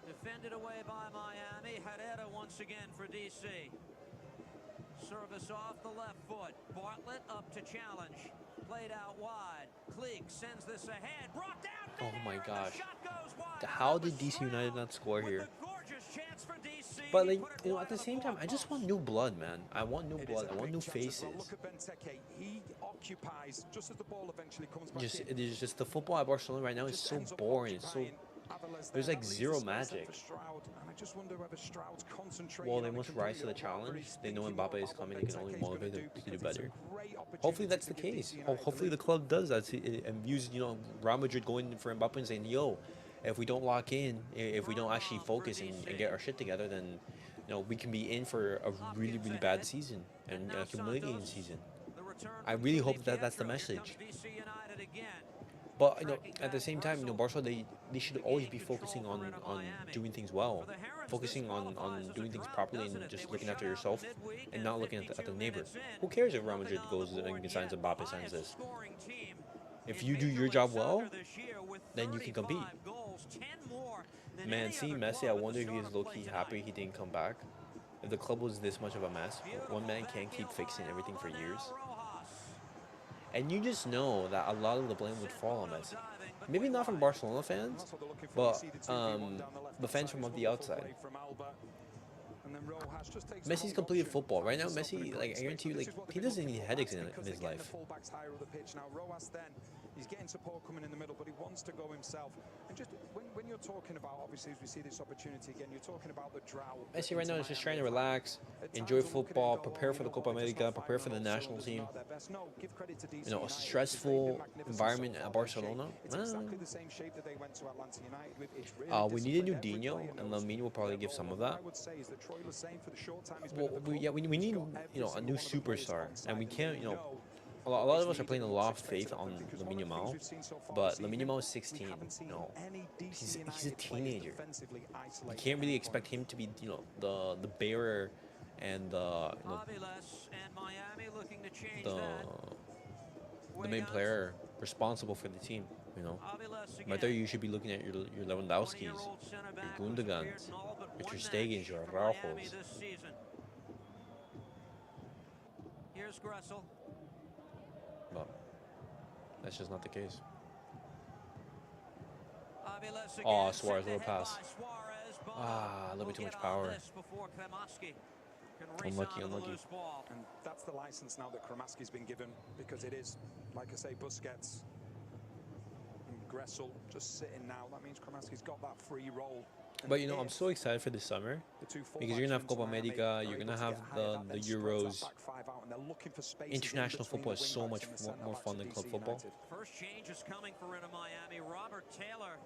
Defended away by Miami. Herrera once again for DC. Service off the left foot. Bartlett up to challenge. Played out wide. Cleek sends this ahead. Brought down. Oh my midair, and gosh. the shot goes wide. How That was did DC United Stroud not score with here? a gorgeous chance for DC. But He like, put it you know, wide at the of same time, I just want post. new blood, man. I want new It is blood. a I want big new chance as well. faces. Look at Benteke. He occupies just as the ball eventually comes back Just in. it is just the football at Barcelona right now is Just so ends up boring. It's so occupying Aviles there's there. like That leaves zero the space there magic. for Stroud, and I just wonder whether Stroud's concentrating Well, they on it must rise to the completely, or whether challenge. he's They know thinking Mbappe more is about what coming. They can only Benteke's gonna motivate him to do because it's better. a great Hopefully opportunity that's to the give case. DC United Hopefully the lead. club does that and views, you know, Real Madrid going in for Mbappe and saying, yo, if we don't lock in, if we don't actually focus and get our shit together, then you know we can be in for a really, really bad season and a humiliating season. I really hope that that's the message. But you know, at the same time, you know, Barcelona they should always be focusing on doing things well, focusing on doing things properly and just looking after yourself and not looking at the neighbor. Who cares if Real Madrid goes and signs Mbappe signs this? If you do your job well, then you can compete. Man, seeing Messi, I wonder if he is low-key happy he didn't come back. If the club was this much of a mess, one man can't keep fixing everything for years. And you just know that a lot of the blame would fall on Messi. Maybe not from Barcelona fans, but fans from the outside. Messi's completed football. Right now, Messi, like, I guarantee you, like, he doesn't need headaches in his life. He's getting support coming in the middle, but he wants to go himself. And just when you're talking about, obviously, as we see this opportunity again, you're talking about the drought. Messi right now is just trying to relax, enjoy football, prepare for the Copa America, prepare for the national team. You know, a stressful environment at Barcelona. We need a new Dino, and Lamine will probably give some of that. Well, we need, you know, a new superstar, and we can't, you know. A lot of us are putting a lot of faith on Lamine Yamal, but Lamine Yamal is 16. You know, he's a teenager. You can't really expect him to be, you know, the bearer and the main player responsible for the team. You know, right there you should be looking at your Lewandowskis, your Gundogans, your Ter Stegens, your Araujos. Here's Gressel. But that's just not the case. Oh, Suarez, little pass. A little bit too much power. Unlucky. And that's the license now that Kramaski's been given, because it is, like I say, Busquets and Gressel just sitting now. That means Kramaski's got that free role. But you know, I'm so excited for this summer because you're gonna have Copa America, you're gonna have the Euros. International football is so much more fun than club football. First change is coming for Inter Miami. Robert Taylor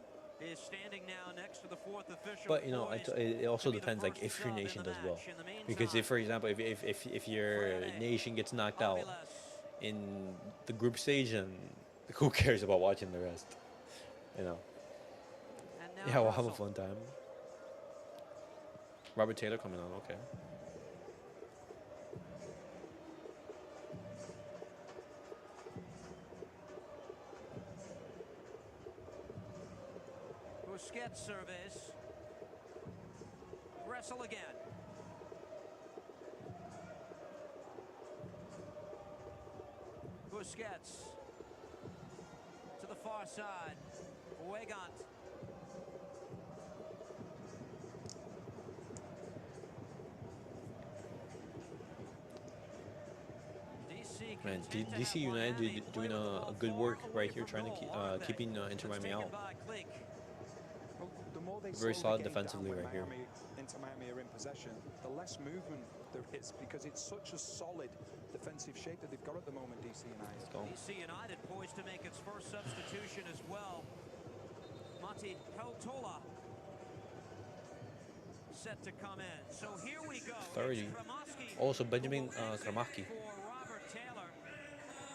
is standing now next to the fourth official. But you know, it also depends, like, if your nation does well. Because if, for example, if your nation gets knocked out in the group stage, then who cares about watching the rest? You know. Yeah, we'll have a fun time. Robert Taylor coming on, okay. Busquets service. Gressel again. Busquets to the far side. Weigand. DC Man, DC United doing a good work right here, trying to keeping Inter Miami out. Well, the more they Very slow solid the game defensively down when right here. Inter Miami are in possession, the less movement there is, because it's such a solid defensive shape that they've got at the moment, DC United. Let's go. DC United poised to make its first substitution as well. Mati Peltola set to come in. So here we go. 30. Kramaski Also, Benjamin who will exit Kramaski. for Robert Taylor.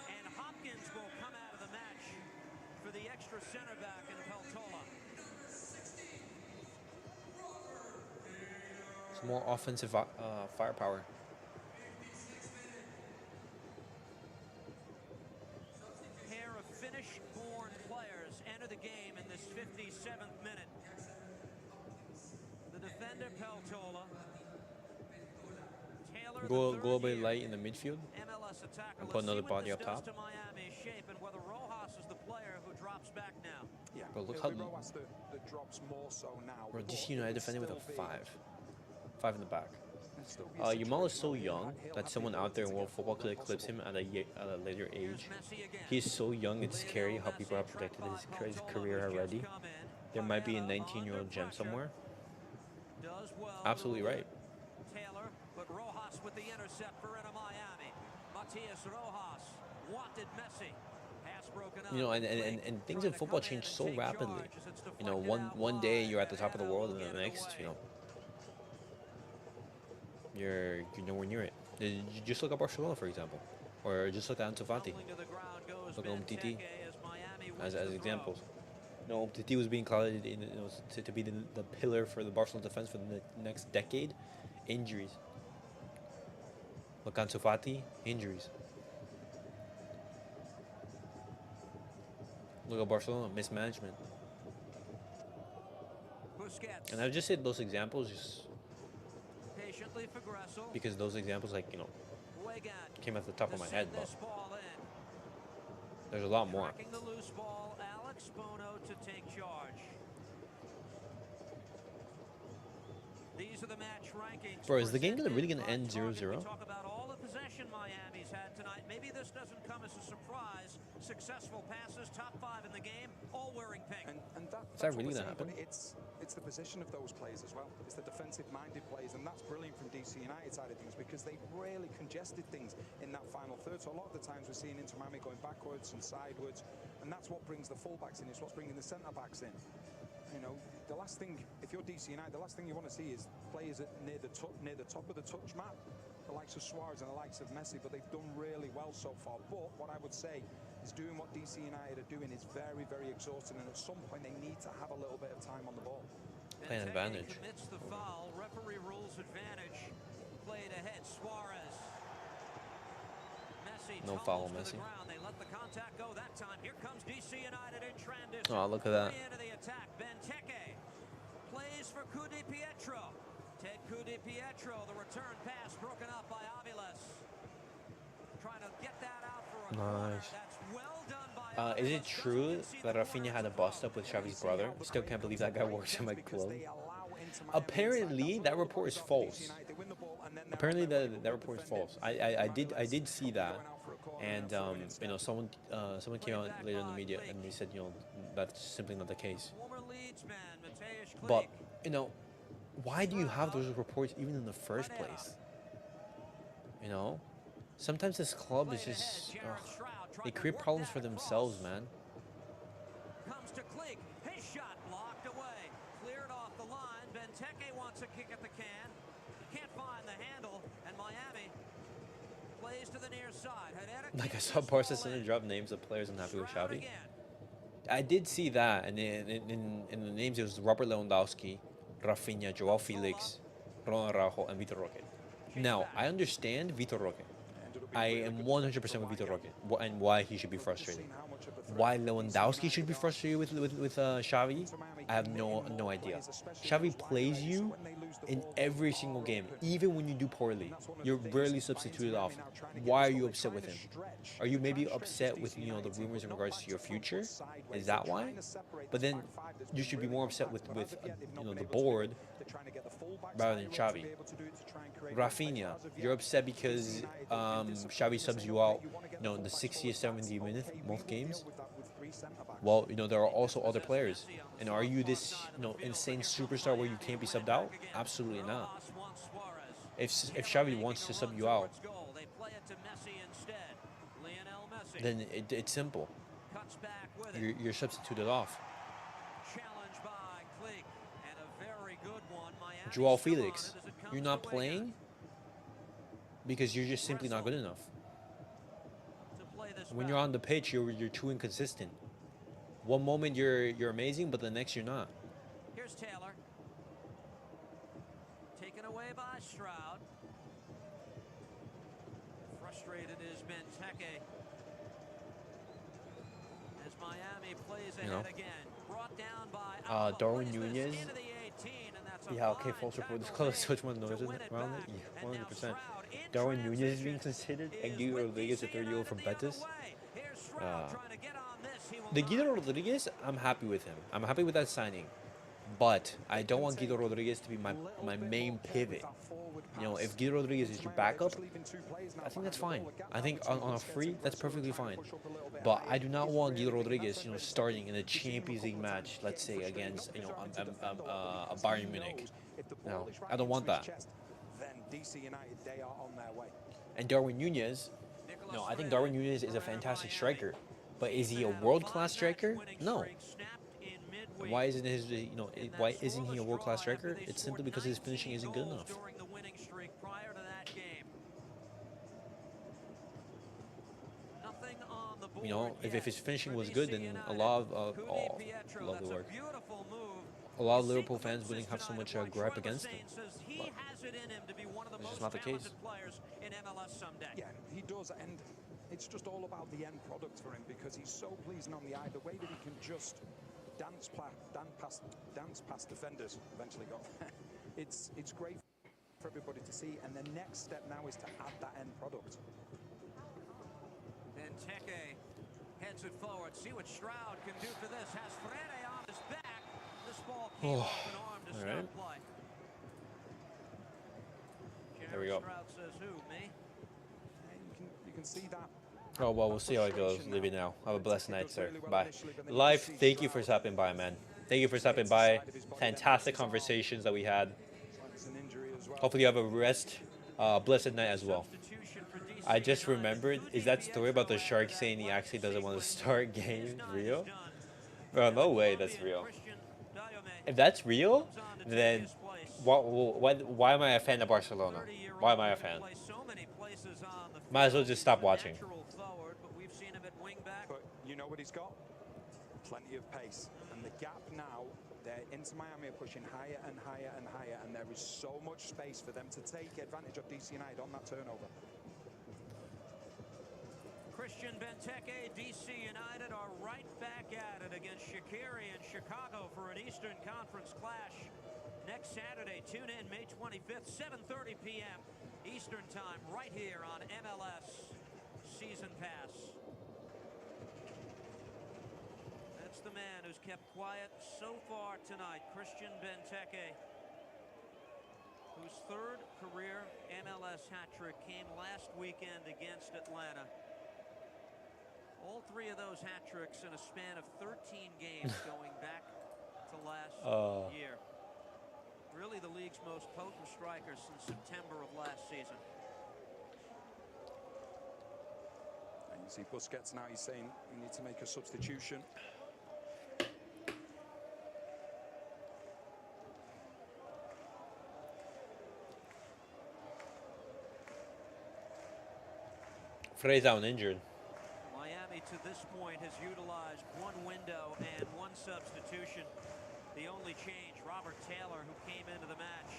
And Hopkins will come out of the match for the extra center back in Peltola. Some more offensive firepower. Pair of Finnish-born players enter the game in this 57th minute. The defender Peltola. Taylor, Go a the little bit third-year light in the midfield. MLS attacker. And put Let's see another what body this up does top. to Miami's shape and whether Rojas is the player who drops back now. Yeah, Bro, look it'll how- be Rojas that drops more so now. Bro, but DC United it'll defending with a still be- 5. 5 in the back. it'll still be a Yamal is so situation young where he'll that have someone the out there in ability world to get football could forward eclipse him possible. at a later Here's age. Messi again. He's so young, it's scary how Lionel people have Messi, predicted tracked his by Peltola, career who's just already. come in. There might be a Herrera 19-year-old under gem pressure. somewhere. Does well. Absolutely right. Taylor, but Rojas with the intercept for Inter Miami. Matias Rojas wanted Messi. Pass broken up. You know, and things in football change so rapidly. You know, one day you're at the top of the world, and the next, you know, you're nowhere near it. You just look at Barcelona, for example, or just look at Ansu Fati. Look at Umtiti as examples. No, Umtiti was being called to be the pillar for the Barcelona defense for the next decade. Injuries. Look at Ansu Fati, injuries. Look at Barcelona, mismanagement. Busquets. And I just said those examples just Patiently for Gressel. because those examples, like, you know, Weigand came at the top of my to head, send but this ball in. there's a lot more. Tracking the loose ball, Alex Bono to take charge. These are the match rankings. Bro, is the game presented really gonna by end Target. 0-0? We talk about all the possession Miami's had tonight. Maybe this doesn't come as a surprise. Successful passes, top 5 in the game, all wearing pink. And that that's really what gonna we're saying, happen? but it's the position of those players as well. It's the defensive-minded players, and that's brilliant from DC United side of things, because they really congested things in that final third. So a lot of the times we're seeing Inter Miami going backwards and sideways, and that's what brings the fullbacks in. It's what's bringing the centre-backs in. You know, the last thing, if you're DC United, the last thing you want to see is players near the top of the touch map, the likes of Suarez and the likes of Messi, but they've done really well so far. But what I would say is doing what DC United are doing is very, very exhausting, and at some point they need to have a little bit of time on the ball. Play an advantage. Commits the foul. Referee rules advantage. Played ahead. Suarez. Messi. No tumbles foul, to the Messi. ground. They let the contact go that time. Here comes DC United in transition. Oh, look at that. Into the attack. Benteke plays for CulePodcast. Ted CulePodcast. The return pass broken up by Aviles. Trying to get that out for a corner. Nice. That's well done by Is it Aviles. true Doesn't concede that the Rafinha corner. had a bust up with Xavi's brother? Still can't believe that guy works in my Because club. they allow Inter Miami Apparently, inside. that report is That's false. DC United, they win the ball, and then they're Apparently, out there that well report is defended. false. I did see that, Going out for a corner and now for instead. you know, someone came out later in the media and they said, you know, that's simply not the case. Former Leeds man, Mateusz Klich. But you know, why do you have those reports even in the first place? You know, sometimes this club is just they create problems for themselves, man. Comes to Klich. His shot blocked away. Cleared off the line. Benteke wants a kick at the can. Can't find the handle. And Miami plays to the near side. Like I saw Barca Center drop names of players unhappy with Xavi. I did see that, and in the names it was Robert Lewandowski, Rafinha, Joao Felix, Ronald Araujo, and Vitor Roque. Now, I understand Vitor Roque. I am 100% with Vitor Roque and why he should be frustrated. Why Lewandowski should be frustrated with Xavi, I have no idea. Xavi plays you in every single game, even when you do poorly. You're rarely substituted off. Why are you upset with him? Are you maybe upset with, you know, the rumors in regards to your future? Is that why? But then you should be more upset with you know, the board rather than Xavi. Rafinha, you're upset because Xavi subs you out, in the 60th, 70th minute, most games, well, there are also other players. And are you this, insane superstar where you can't be subbed out? Absolutely not. If Xavi wants to sub you out, then it's simple. You're substituted off. Joao Felix, you're not playing because you're just simply not good enough. When you're on the pitch, you're too inconsistent. One moment you're amazing, but the next you're not. Here's Taylor. Taken away by Stroud. Frustrated is Benteke. As Miami plays ahead again. Brought down by Darwin Nunez. Yeah, okay, full circle. This color switch one noises around it. Yeah, 100%. Darwin Nunez is being considered, and Guido Rodriguez, a 30-year-old from Betis. The Guido Rodriguez, I'm happy with him. I'm happy with that signing. But I don't want Guido Rodriguez to be my main pivot. If Guido Rodriguez is your backup, I think that's fine. I think on a free, that's perfectly fine. But I do not want Guido Rodriguez, starting in a Champions League match, let's say against, a Bayern Munich. No, I don't want that. And Darwin Nunez, I think Darwin Nunez is a fantastic striker. But is he a world-class striker? No. Why isn't he a world-class striker? It's simply because his finishing isn't good enough. If his finishing was good, then a lot of love the work. A lot of Liverpool fans wouldn't have so much gripe against him. But it's just not the case. Yeah, he does, and it's just all about the end product for him because he's so pleasing on the eye. The way that he can just dance past defenders, eventually got it's great for everybody to see. And the next step now is to add that end product. Benteke heads it forward. See what Stroud can do for this. Has Frere on his back. This ball came off an arm to stop play. There we go. Stroud says who, me? You can see that. Oh, well, we'll see how it goes. Leave it now. Have a blessed night, sir. Bye. Live, thank you for stopping by, man. Thank you for stopping by. Fantastic conversations that we had. Hopefully you have a blessed night as well. I just remembered, is that story about the shark saying he actually doesn't want to start games real? Bro, no way that's real. If that's real, then why am I a fan of Barcelona? Why am I a fan? Might as well just stop watching. But you know what he's got? Plenty of pace. And the gap now, Inter Miami are pushing higher and higher and higher, and there is so much space for them to take advantage of DC United on that turnover. Christian Benteke, DC United are right back at it against Shaqiri in Chicago for an Eastern Conference clash. Next Saturday, tune in May 25th, 7:30 p.m. Eastern Time, right here on MLS Season Pass. That's the man who's kept quiet so far tonight, Christian Benteke, whose third career MLS hat-trick came last weekend against Atlanta. All three of those hat-tricks in a span of 13 games going back to last year. Really the league's most potent striker since September of last season. And you see Busquets now, he's saying we need to make a substitution. Frey's out injured. Miami to this point has utilized one window and one substitution. The only change, Robert Taylor, who came into the match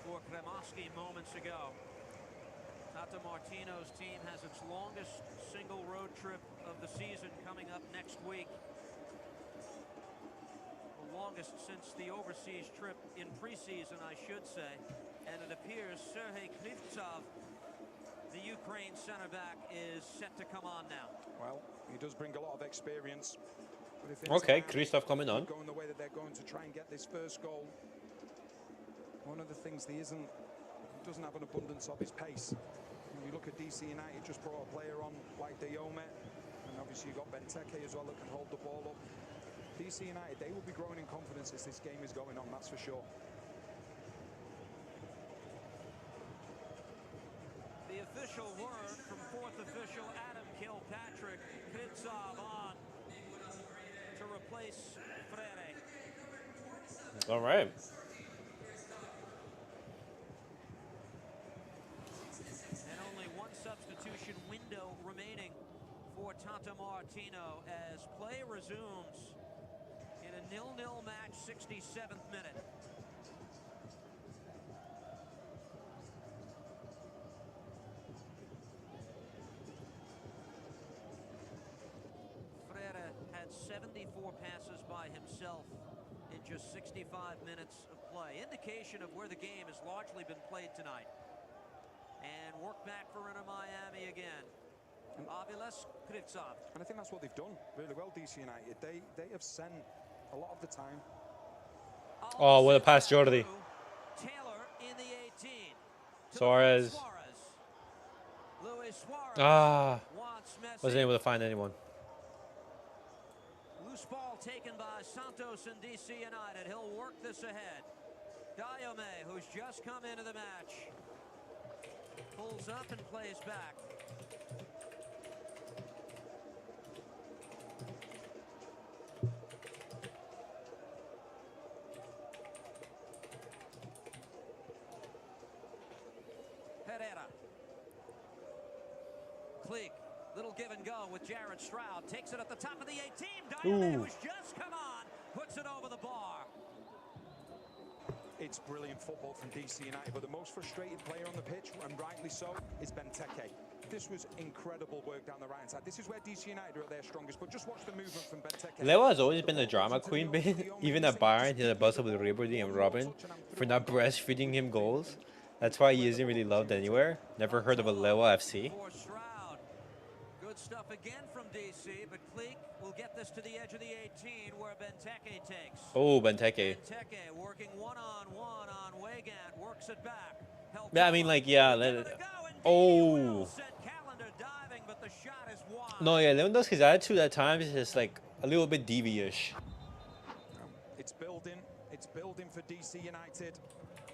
for Cremaschi moments ago. Tata Martino's team has its longest single road trip of the season coming up next week. The longest since the overseas trip in preseason, I should say. And it appears Serhei Krivtsov, the Ukraine center back, is set to come on now. Well, he does bring a lot of experience. Okay, Krzysztof coming on. Going the way that they're going to try and get this first goal. One of the things he doesn't have an abundance of his pace. You look at DC United, just brought a player on like Diome, and obviously you've got Benteke as well that can hold the ball up. DC United, they will be growing in confidence as this game is going on, that's for sure. The official word from fourth official Adam Kilpatrick. Krivtsov on to replace Freire. All right. And only one substitution window remaining for Tata Martino as play resumes in a 0-0 match, 67th minute. Freire had 74 passes by himself in just 65 minutes of play. Indication of where the game has largely been played tonight. And work back for Inter Miami again. Aviles, Krivtsov. And I think that's what they've done really well, DC United. They have sent a lot of the time. Oh, what a pass, Jordi. Taylor in the 18. Suarez. Luis Suarez wants Messi. Wasn't able to find anyone. Loose ball taken by Santos and DC United. He'll work this ahead. Diome, who's just come into the match, pulls up and plays back. Herrera. Klieg, little give and go with Jared Stroud. Takes it at the top of the 18. Diome, who's just come on, puts it over the bar. It's brilliant football from DC United, but the most frustrated player on the pitch, and rightly so, is Benteke. This was incredible work down the right side. This is where DC United are at their strongest, but just watch the movement from Benteke. Lewa has always been the drama queen, even at Bayern. He had a bust up with Ribery and Robin for not breastfeeding him goals. That's why he isn't really loved anywhere. Never heard of a Lewa FC. Good stuff again from DC, but Klieg will get this to the edge of the 18 where Benteke takes. Oh, Benteke. Benteke working one-on-one on Weigand, works it back. Yeah, I mean, like, yeah. Oh. Diving, but the shot is wide. No, yeah, Lewandowski's attitude at times is just like a little bit devious. It's building for DC United.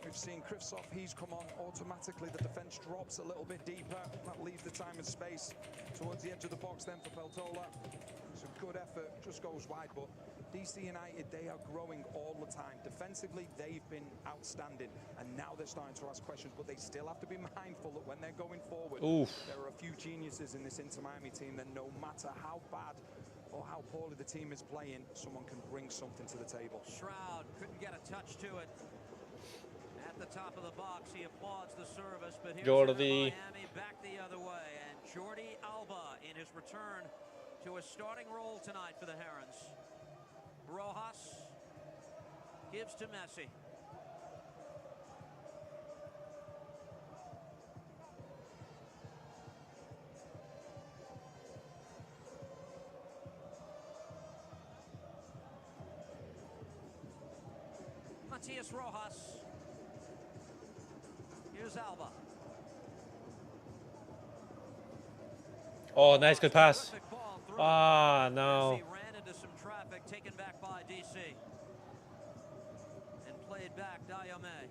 We've seen Krivtsov, he's come on automatically. The defense drops a little bit deeper. That leaves the time and space towards the edge of the box then for Peltola. It's a good effort, just goes wide, but DC United, they are growing all the time. Defensively, they've been outstanding, and now they're starting to ask questions, but they still have to be mindful that when they're going forward, there are a few geniuses in this Inter Miami team that no matter how bad or how poorly the team is playing, someone can bring something to the table. Shroud couldn't get a touch to it. At the top of the box, he applauds the service, but here's Miami back the other way, and Jordi Alba in his return to a starting role tonight for the Herons. Rojas gives to Messi. Matias Rojas. Here's Alba. Oh, nice, good pass. Ah, no. Messi ran into some traffic, taken back by DC. And played back Diome.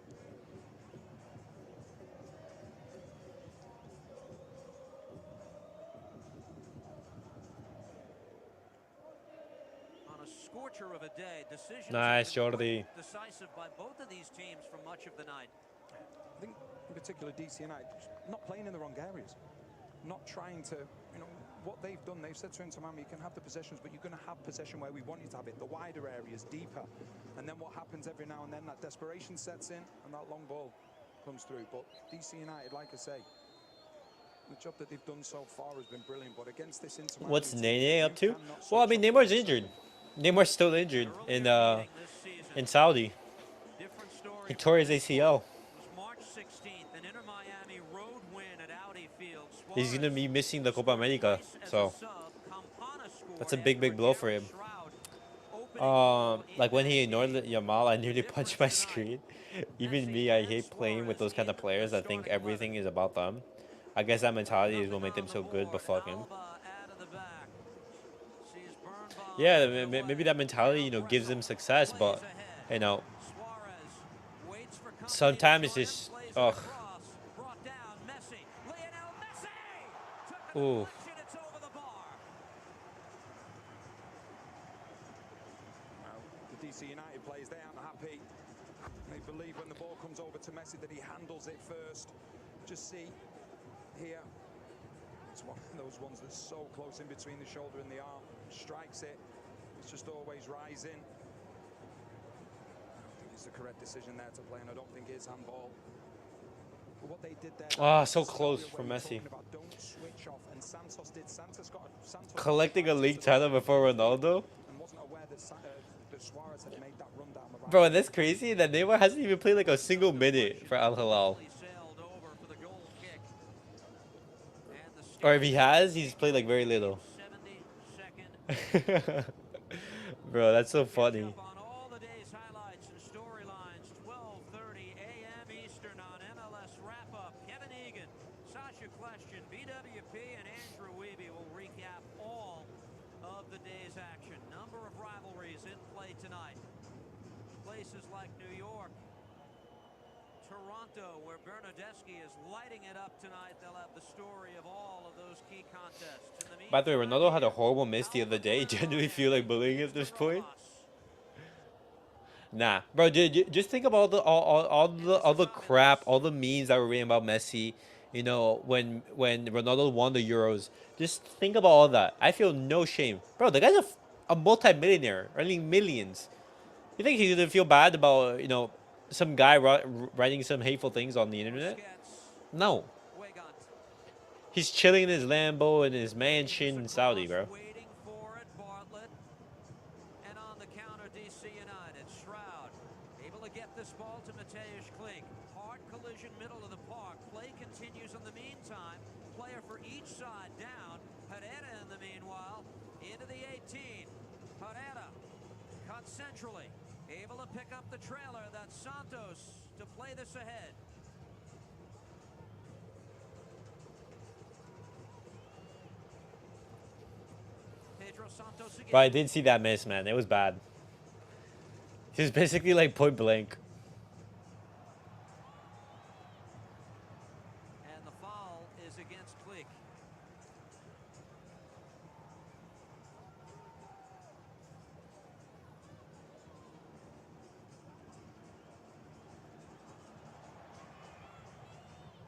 On a scorcher of a day, decisions nice, Jordi. Decisive by both of these teams for much of the night. I think, in particular, DC United not playing in the wrong areas, not trying to, what they've done. They've said to Inter Miami, you can have the possessions, but you're going to have possession where we want you to have it, the wider areas, deeper. And then what happens every now and then, that desperation sets in, and that long ball comes through. But DC United, like I say, the job that they've done so far has been brilliant. But against this Inter Miami, what's Nene up to? Well, I mean, Neymar's injured. Neymar's still injured in Saudi. He tore his ACL. He's going to be missing the Copa America, so that's a big, big blow for him. Like when he ignored Yamal, I nearly punched my screen. Even me, I hate playing with those kind of players. I think everything is about them. I guess that mentality is what made them so good, but fuck him. Yeah, maybe that mentality, you know, gives them success, but, you know, sometimes it's just, ugh. Ooh. The DC United players, they aren't happy. They believe when the ball comes over to Messi that he handles it first. Just see here, it's one of those ones that's so close in between the shoulder and the arm. Strikes it, it's just always rising. I don't think it's the correct decision there to play, and I don't think it's handball. But what they did there, So close from Messi. don't switch off, and Santos did. Santos Collecting a league title before Ronaldo? and wasn't aware that Suarez had made that run down the right. Bro, that's crazy that Neymar hasn't even played like a single minute for Al Hilal. Or if he has, he's played like very little. Bro, that's so funny. On all the day's highlights and storylines, 12:30 a.m. Eastern on MLS Wrap-Up. Kevin Egan, Sasha Question, BWP, and Andrew Wiebe will recap all of the day's action. Number of rivalries in play tonight. Places like New York, Toronto, where Bernardeschi is lighting it up tonight. They'll have the story of all of those key contests. By the way, Ronaldo had a horrible miss the other day. Genuinely feel like bullying at this point. Nah, bro, dude, just think about all the crap, all the memes that were written about Messi. You know, when Ronaldo won the Euros. Just think about all that. I feel no shame, bro. The guy's a multi-millionaire, earning millions. You think he didn't feel bad about, you know, some guy writing some hateful things on the internet? No. He's chilling in his Lambo in his mansion in Saudi, bro. Waiting for it, Bartlett. And on the counter, DC United. Shroud able to get this ball to Mateusz Klich. Hard collision, middle of the park. Play continues in the meantime. Player for each side down. Herrera in the meanwhile. Into the 18. Herrera cut centrally. Able to pick up the trailer. That's Santos to play this ahead. But I did see that miss, man. It was bad. He was basically like point blank. And the foul is against Klich.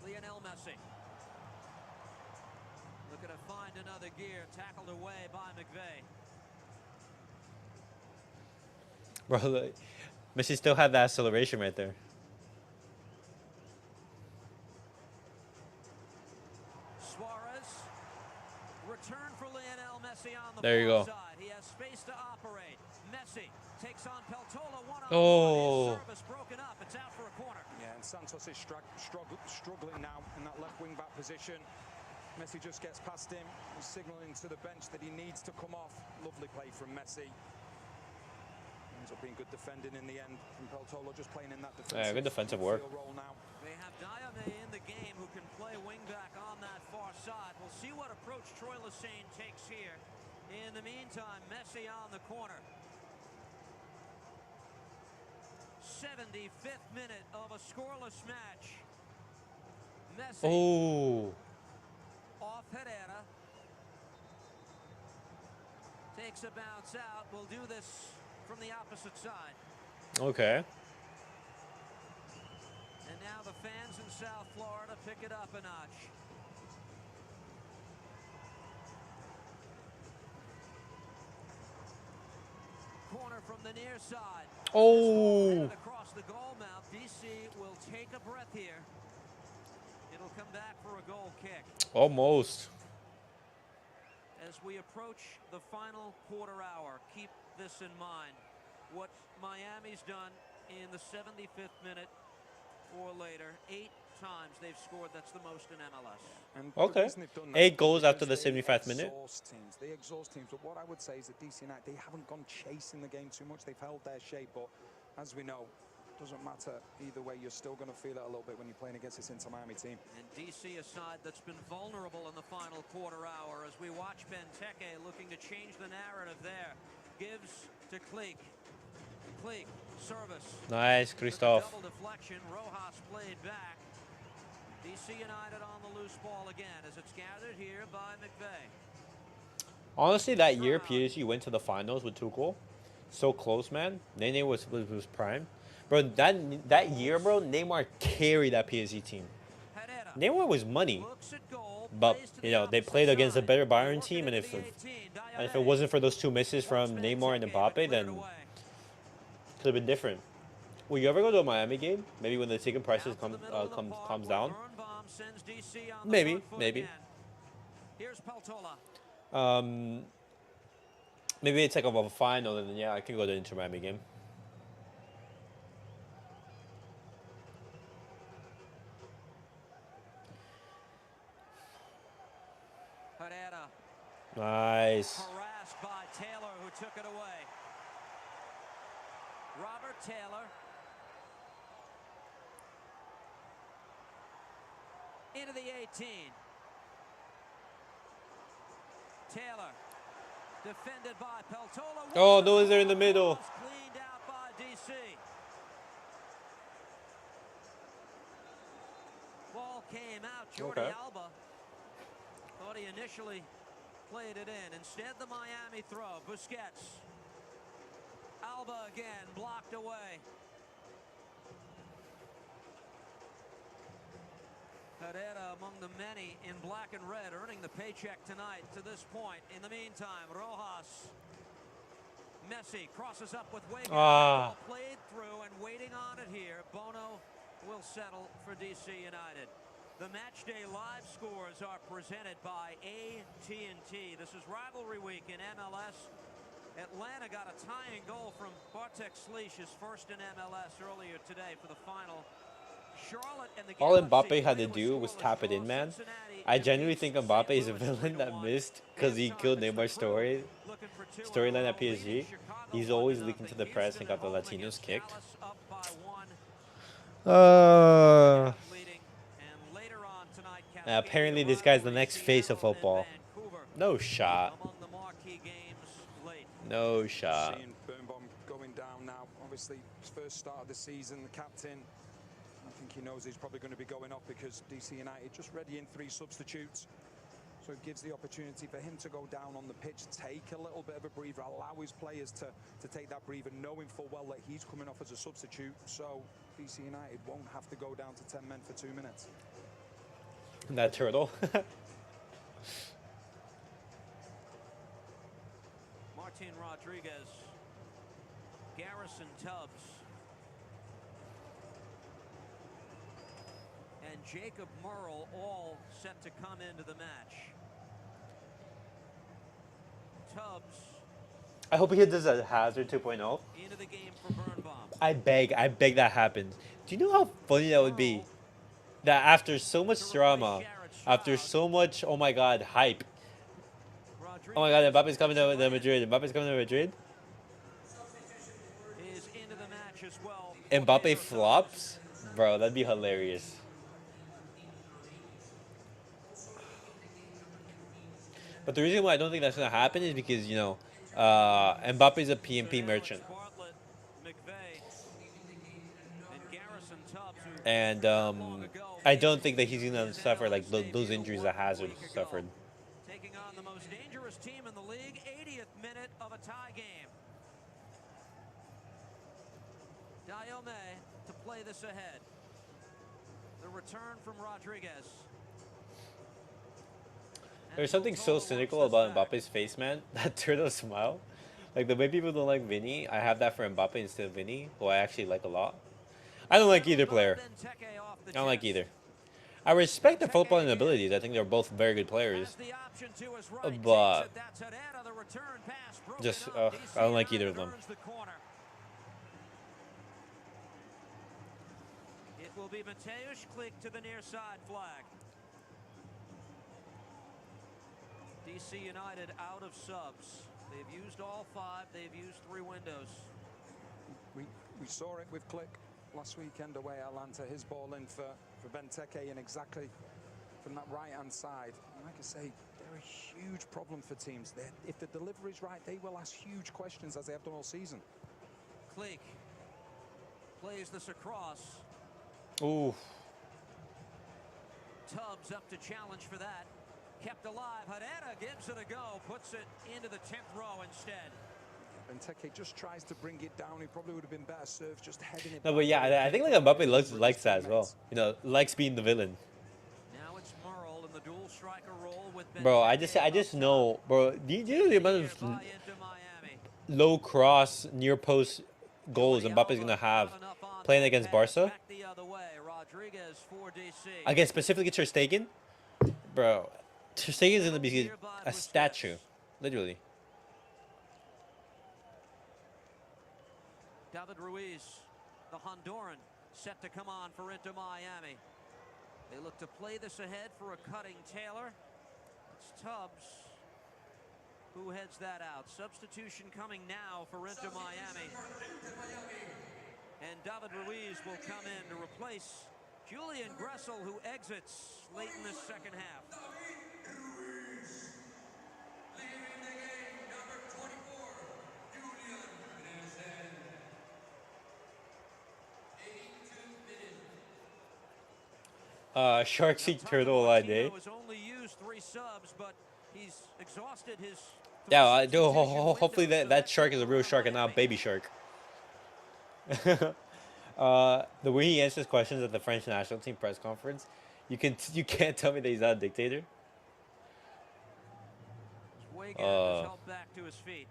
Lionel Messi. Looking to find another gear. Tackled away by McVeigh. Bro, like, Messi still had that acceleration right there. Suarez. Return for Lionel Messi on the there you go. side. He has space to operate. Messi takes on Peltola one-on-one. Oh. His service broken up. It's out for a corner. Yeah, and Santos is struggling now in that left wing back position. Messi just gets past him, signaling to the bench that he needs to come off. Lovely play from Messi. Ends up being good defending in the end from Peltola, just playing in that defensive, good defensive work. role now. They have Diame in the game who can play wingback on that far side. We'll see what approach Troy Lesesne takes here. In the meantime, Messi on the corner. 75th minute of a scoreless match. Messi off Herrera. Takes a bounce out. We'll do this from the opposite side. Okay. And now the fans in South Florida pick it up a notch. Corner from the near side. Oh. Across the goal mouth. DC will take a breath here. It'll come back for a goal kick. Almost. As we approach the final quarter hour, keep this in mind. What Miami's done in the 75th minute or later, 8 times they've scored. That's the most in MLS. And Okay. 8 goals after the 75th minute. They exhaust teams. But what I would say is that DC United, they haven't gone chasing the game too much. They've held their shape. But as we know, doesn't matter either way. You're still going to feel it a little bit when you're playing against this Inter Miami team. And DC, a side that's been vulnerable in the final quarter hour, as we watch Benteke looking to change the narrative there. Gives to Cleek. Cleek, service. Nice, Christoph. Double deflection. Rojas played back. DC United on the loose ball again as it's gathered here by McVeigh. Honestly, that year PSG went to the finals with Tuchel. So close, man. Nene was prime. Bro, that year, bro, Neymar carried that PSG team. Neymar was money. But, you know, they played against a better Bayern team, and if it wasn't for those two misses from Neymar and Mbappe, then it could have been different. Will you ever go to a Miami game? Maybe when the ticket prices comes down? Maybe. Maybe it's like a final, and then yeah, I can go to the Inter Miami game. Nice. Harassed by Taylor, who took it away. Robert Taylor. Into the 18. Taylor. Defended by Peltola. Oh, no one's there in the middle. Cleaned out by DC. Ball came out. Jordi Alba thought he initially played it in. Instead, the Miami throw. Busquets. Alba again blocked away. Herrera among the many in black and red, earning the paycheck tonight to this point. In the meantime, Rojas. Messi crosses up with Wigan. Played through and waiting on it here. Bono will settle for DC United. The matchday live scores are presented by AT&T. This is rivalry week in MLS. Atlanta got a tying goal from Bartek Slish, his first in MLS earlier today for the final. All Mbappe had to do was tap it in, man. I genuinely think Mbappe is a villain that missed because he killed Neymar's storyline at PSG. He's always leaking to the press and got the Latinos kicked. Apparently this guy's the next face of football. No shot. No shot. Seeing Birnbaum going down now. Obviously, first start of the season, the captain. I think he knows he's probably going to be going off because DC United just ready in 3 substitutes. So it gives the opportunity for him to go down on the pitch, take a little bit of a breather, allow his players to take that breather, knowing full well that he's coming off as a substitute. So DC United won't have to go down to 10 men for 2 minutes. That turtle. Martin Rodriguez, Garrison Tubbs, and Jacob Murrell all set to come into the match. Tubbs. I hope he does a Hazard 2.0. Into the game for Birnbaum. I beg that happens. Do you know how funny that would be? That after so much drama, after so much, oh my god, hype. Oh my god, Mbappe's coming to Madrid. Mbappe's coming to Madrid. Is into the match as well. Mbappe flops? Bro, that'd be hilarious. But the reason why I don't think that's going to happen is because, you know, Mbappe's a PMP merchant. And I don't think that he's going to suffer like those injuries that Hazard suffered. Taking on the most dangerous team in the league, 80th minute of a tie game. Diome to play this ahead. The return from Rodriguez. There's something so cynical about Mbappe's face, man. That turtle smile. Like, the way people don't like Vinny, I have that for Mbappe instead of Vinny, who I actually like a lot. I don't like either player. I don't like either. I respect their footballing abilities. I think they're both very good players. But just, I don't like either of them. It will be Mateusz Klich to the near side flag. DC United out of subs. They've used all 5. They've used 3 windows. We saw it with Klich. last weekend away at Atlanta. His ball in for Benteke, and exactly from that right-hand side. And like I say, they're a huge problem for teams. If the delivery's right, they will ask huge questions, as they have done all season. Cleek plays this across. Ooh. Tubbs up to challenge for that. Kept alive. Herrera gives it a go. Puts it into the 10th row instead. Benteke just tries to bring it down. He probably would have been better served just heading it. No, but yeah, I think like Mbappe likes that as well. You know, likes being the villain. Now it's Merle in the dual striker role with Bro, I just know, bro. Do you know the amount of low cross near post goals Mbappe's gonna have playing against Barca? Against specifically Ter Stegen, bro. Ter Stegen's gonna be a statue, literally. David Ruiz, the Honduran, set to come on for Inter Miami. They look to play this ahead for a cutting Taylor. It's Tubbs who heads that out. Substitution coming now for Inter Miami. And David Ruiz will come in to replace Julian Gressel, who exits late in the second half. Sharks eat turtle all day. Yeah, hopefully that shark is a real shark and not a baby shark. The way he answers questions at the French national team press conference, you can't tell me that he's not a dictator. Back to his feet.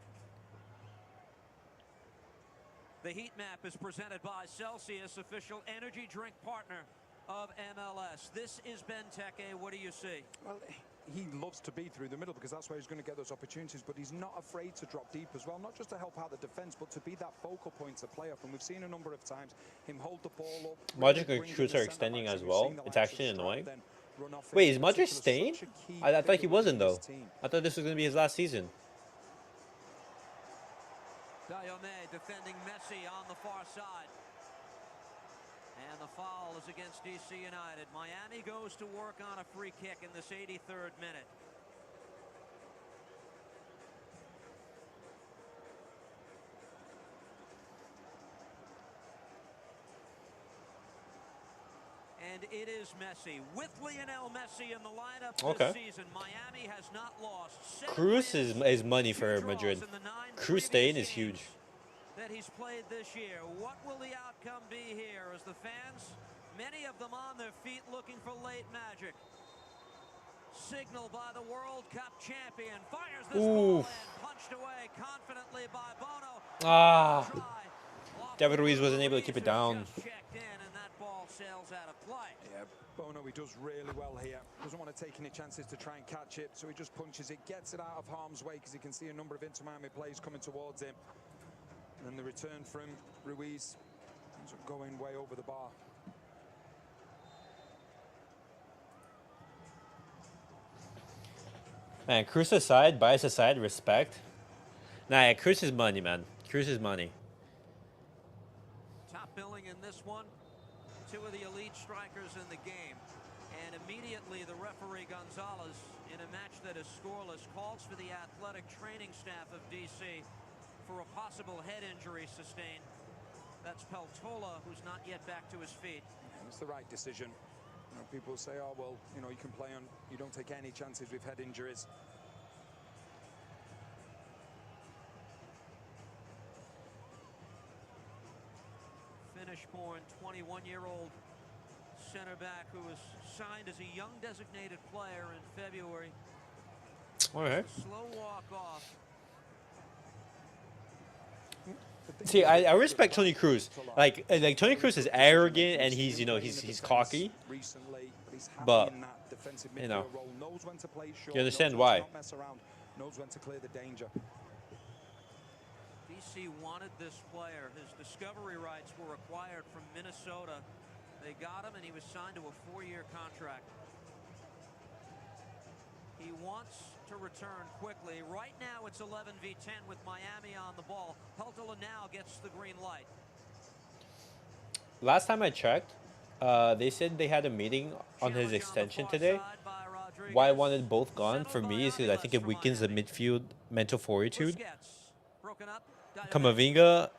The heat map is presented by Celsius, official energy drink partner of MLS. This is Benteke. What do you see? Well, he loves to be through the middle because that's where he's going to get those opportunities, but he's not afraid to drop deep as well, not just to help out the defense, but to be that focal point to play off. And we've seen a number of times him hold the ball up. Modric and Kroos are extending as well. It's actually annoying. Wait, is Modric staying? I thought he wasn't, though. I thought this was going to be his last season. Diome defending Messi on the far side. And the foul is against DC United. Miami goes to work on a free kick in this 83rd minute. And it is Messi. With Lionel Messi in the lineup this season, Miami has not lost. Kroos is money for Madrid. Kroos staying is huge. That he's played this year. What will the outcome be here as the fans, many of them on their feet looking for late magic? Signal by the World Cup champion. Fires this ball in, punched away confidently by Bono. David Ruiz wasn't able to keep it down. Checked in, and that ball sails out of play. Yeah, Bono, he does really well here. Doesn't want to take any chances to try and catch it, so he just punches it, gets it out of harm's way, because he can see a number of Inter Miami players coming towards him. And then the return from Ruiz ends up going way over the bar. Man, Kroos aside, bias aside, respect. Nah, yeah, Kroos is money, man. Kroos is money. Top billing in this one. Two of the elite strikers in the game. And immediately the referee Gonzalez, in a match that is scoreless, calls for the athletic training staff of DC for a possible head injury sustained. That's Peltola, who's not yet back to his feet. And it's the right decision. You know, people say, oh, well, you know, you can play on, you don't take any chances with head injuries. Finnish-born 21-year-old center back who was signed as a young designated player in February. All right. Slow walk off. See, I respect Toni Kroos. Like Toni Kroos is arrogant and he's, you know, he's cocky. But you know, you understand why. Knows when to clear the danger. DC wanted this player. His discovery rights were acquired from Minnesota. They got him and he was signed to a 4-year contract. He wants to return quickly. Right now it's 11 v 10 with Miami on the ball. Peltola now gets the green light. last time I checked, they said they had a meeting on his Challenge the extension far today. side by Why I Rodriguez. wanted both gone Settled for by me is because I think MLS it for weakens the Miami. midfield mental fortitude. Busquets. Broken up. Diabetic. Kamavinga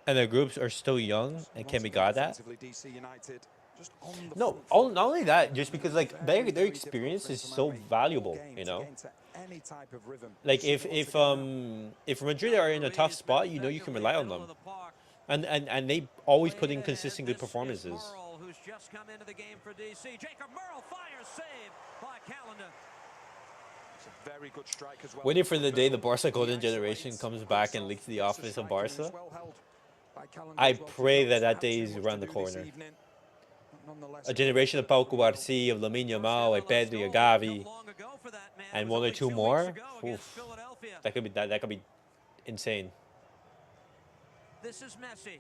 and the groups are still young and can Once be again, got at. defensively, DC United just on the No, front foot. not only that, just because like Very, their very difficult experience for is Inter so Miami all valuable, game you to know. get into any type of rhythm. Like Once again, if Madrid are in a tough Ruiz spot, been you know you can effectively rely on middle them, of the park. and they always put Played in ahead. consistent good This is performances. Merle, who's just come into the game for DC. Jacob Merle fires save by Calendar. it's a very good strike as well. Waiting for the day the Merle, Barca he golden generation isolates, comes puts back and off, leaks the gets office of strike, and is Barca. well held by Calendar I as well. pray Two that goals that day have is too much around to the do this corner. evening. Nonetheless, A generation of Pau Cubarsí, of Lamine Yamal, of Pedri, of Gavi, and one or two more. Oof, that could be insane. This is Messi.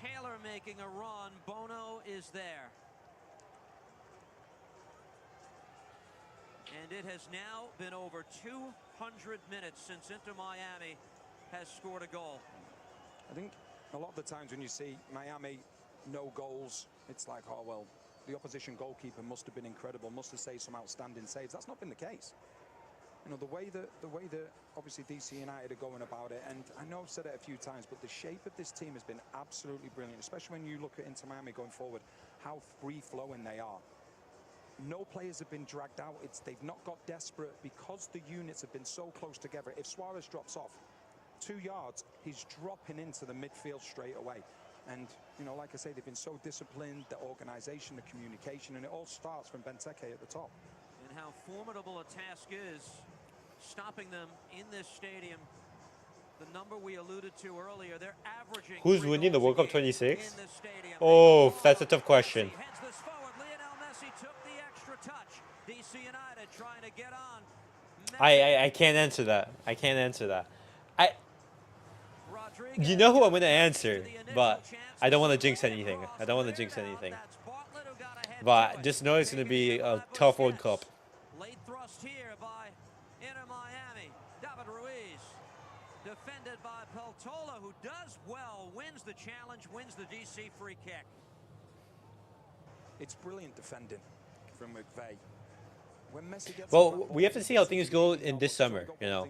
Taylor making a run. Bono is there. And it has now been over 200 minutes since Inter Miami has scored a goal. I think a lot of the times when you see Miami no goals, it's like, oh well, the opposition goalkeeper must have been incredible, must have saved some outstanding saves. That's not been the case. You know, the way that obviously DC United are going about it, and I know I've said it a few times, but the shape of this team has been absolutely brilliant, especially when you look at Inter Miami going forward, how free-flowing they are. No players have been dragged out. They've not got desperate because the units have been so close together. If Suarez drops off 2 yards, he's dropping into the midfield straight away. And, you know, like I say, they've been so disciplined, the organisation, the communication, and it all starts from Benteke at the top. And how formidable a task is stopping them in this stadium. The number we alluded to earlier, they're averaging. Who's winning the World Cup in 26? this stadium. Oh, that's a tough question. Messi heads this forward. Lionel Messi took the extra touch. DC United trying to get on. I can't answer that. I can't answer that. Rodriguez You know who I'm gonna answer, to the initial but chance. I don't want to jinx Straight anything. across. I don't want to Cleared jinx out. anything. That's Bartlett who got ahead to But it. just know it's gonna Taken be in a by tough World Busquets. Cup. Late thrust here by Inter Miami. David Ruiz. Defended by Peltola, who does well, wins the challenge, wins the DC free kick. It's brilliant defending from McVeigh. When Messi gets Well, on that we ball, have to see how things go in this summer, you know.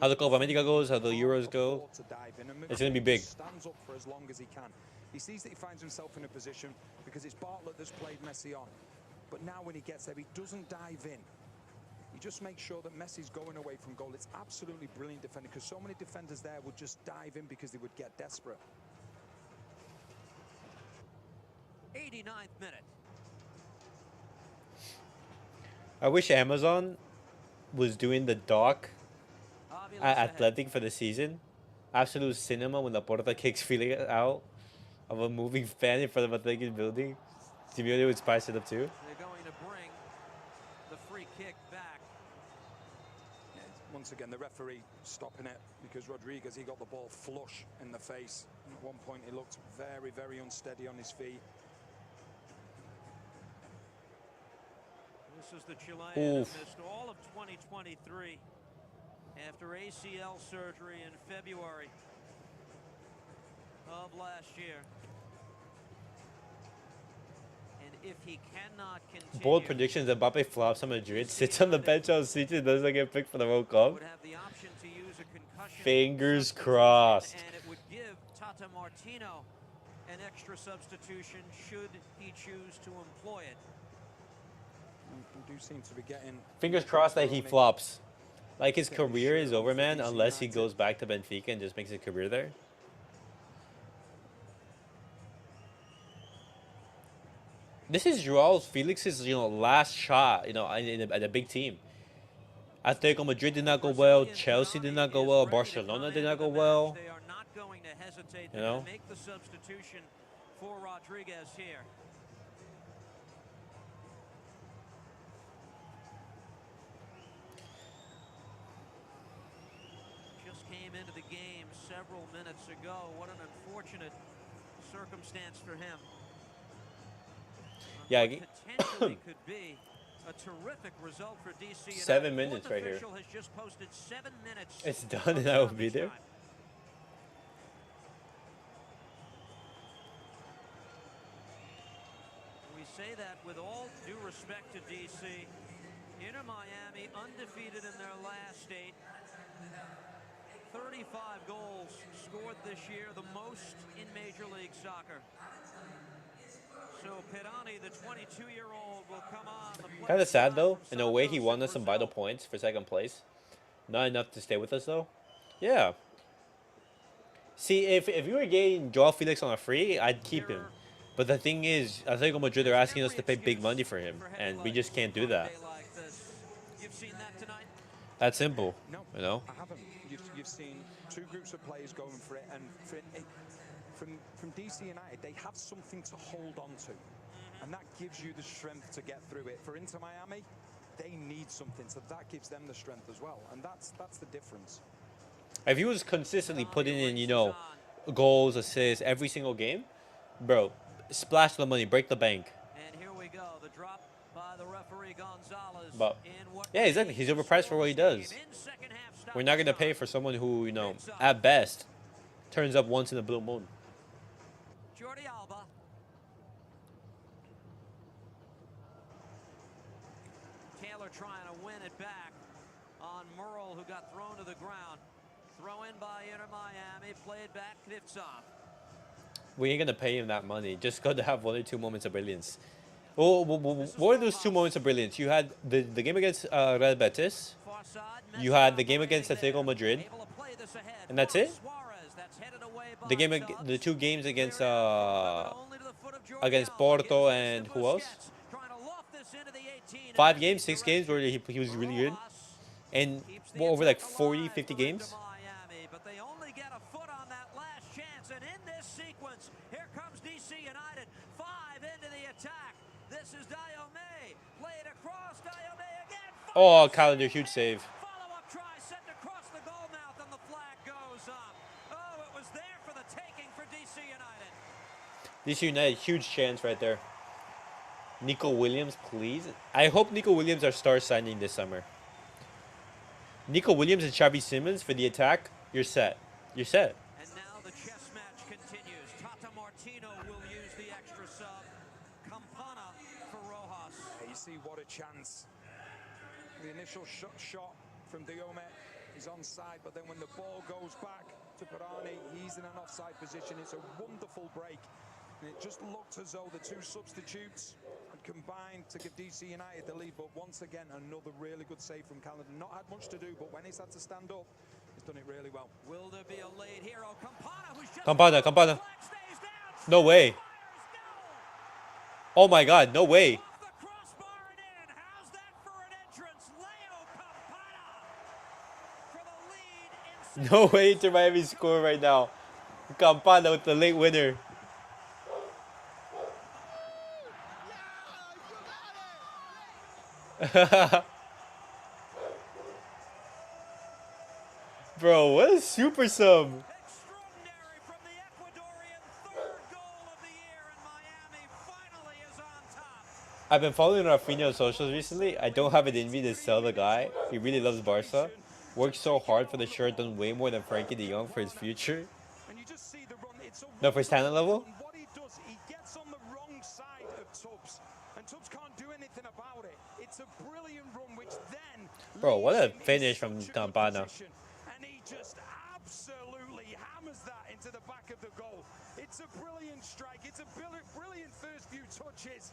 How the Copa America goes, how the Euros go. It's going to be big. Stands up for as long as he can. He sees that he finds himself in a position because it's Bartlett that's played Messi on. But now when he gets there, he doesn't dive in. He just makes sure that Messi's going away from goal. It's absolutely brilliant defending because so many defenders there would just dive in because they would get desperate. 89th minute. I wish Amazon was doing the doc Aviles at ahead. Athletic for the season. Absolute cinema when Laporta kicks Felix out of a moving fan in front of Athletic building. Simeone would spice it up too. They're going to bring the free kick back. Yeah, once again, the referee stopping it because Rodriguez, he got the ball flush in the face. And at one point, he looked very, very unsteady on his feet. This is the Chilean who Oof. missed all of 2023 after ACL surgery in February of last year. And if he cannot continue, Bold predictions: Mbappe flops on Madrid, sits on the bench all season, doesn't get picked for the World Cup. would have the option to use a concussion Fingers substitution, crossed. and it would give Tata Martino an extra substitution should he choose to employ it. We do seem to be getting... Fingers crossed that he flops. Like his career is over, man, unless he goes back to Benfica and just makes a career there. This is Joao Felix's, last shot, at a big team. Atletico Madrid did not go well. Chelsea did not go well. Barcelona did not go well. They are not going to hesitate. You They're know? going to make the substitution for Rodriguez here. Just came into the game several minutes ago. What an unfortunate circumstance for him. Yeah, What potentially could be a terrific result for DC United. 7 minutes Fourth right here. official has just posted 7 minutes. It's done of and I will stoppage be there. time. with all due respect to DC, Inter Miami undefeated in their last 8. 35 goals scored this year, the most in Major League Soccer. So Pirani, the 22-year-old, will come on. Kind of sad though. In a way, he won us some vital points for second place. Not enough to stay with us though. Yeah. See, if you were getting Joao Felix on a free, I'd keep him. But the thing is, Atletico Madrid are asking us to pay big money for him, and we just can't do that. That's simple, No, you know. I haven't. You've seen two groups of players going for it, and from DC United, they have something to hold on to, and that gives you the strength to get through it. For Inter Miami, they need something, so that gives them the strength as well, and that's the difference. If he was consistently putting in, you know, goals, assists every single game, bro, splash the money, break the bank. And here we go, the drop by the referee Gonzalez. But yeah, exactly. He's overpriced for what he does. We're not gonna pay for someone who, you know, at best, turns up once in a blue moon. Jordi Alba. Taylor trying to win it back on Merle, who got thrown to the ground. Throw in by Inter Miami, played back Knivtsov. We ain't gonna pay him that money. Just got to have 1 or 2 moments of brilliance. Oh, what were those 2 moments of brilliance? You had the game against Real Betis. You had the game against Atletico Madrid, and that's it. The 2 games against Porto and who else? 5 games, 6 games where he was really good, and over like 40, 50 games. But they only get a foot on that last chance, and in this sequence, here comes DC United, 5 into the attack. This is Diomé, played across, Diomé again. Oh, Calendar, huge save. Follow-up try sent across the goal mouth, and the flag goes up. Oh, it was there for the taking for DC United. DC United, huge chance right there. Nico Williams, please. I hope Nico Williams are star signing this summer. Nico Williams and Xavi Simons for the attack. You're set. You're set. And now the chess match continues. Tata Martino will use the extra sub. Campana for Rojas. You see what a chance. The initial shot from Diomé is onside, but then when the ball goes back to Pirani, he's in an offside position. It's a wonderful break. And it just looked as though the 2 substitutes had combined to give DC United the lead, but once again, another really good save from Calendar. Not had much to do, but when he's had to stand up, he's done it really well. Will there be a late hero? Campana, who's just Campana. No way. Oh my God, no way. Off the crossbar and in. How's that for an entrance? Leo Campana for the lead. No way to Miami score right now. Campana with the late winner. Bro, what a super sub. Extraordinary from the Ecuadorian, 3rd goal of the year, and Miami finally is on top. I've been following Rafinha on socials recently. I don't have it in me to sell the guy. He really loves Barca. Worked so hard for the shirt, done way more than Frankie de Jong for his future. And you just see the run. It's a No, for his talent level. and what he does, he gets on the wrong side of Tubbs, and Tubbs can't do anything about it. It's a brilliant run, which then Bro, what a leaves him in finish from such a good Campana. position. And he just absolutely hammers that into the back of the goal. It's a brilliant strike. It's a brilliant first few touches.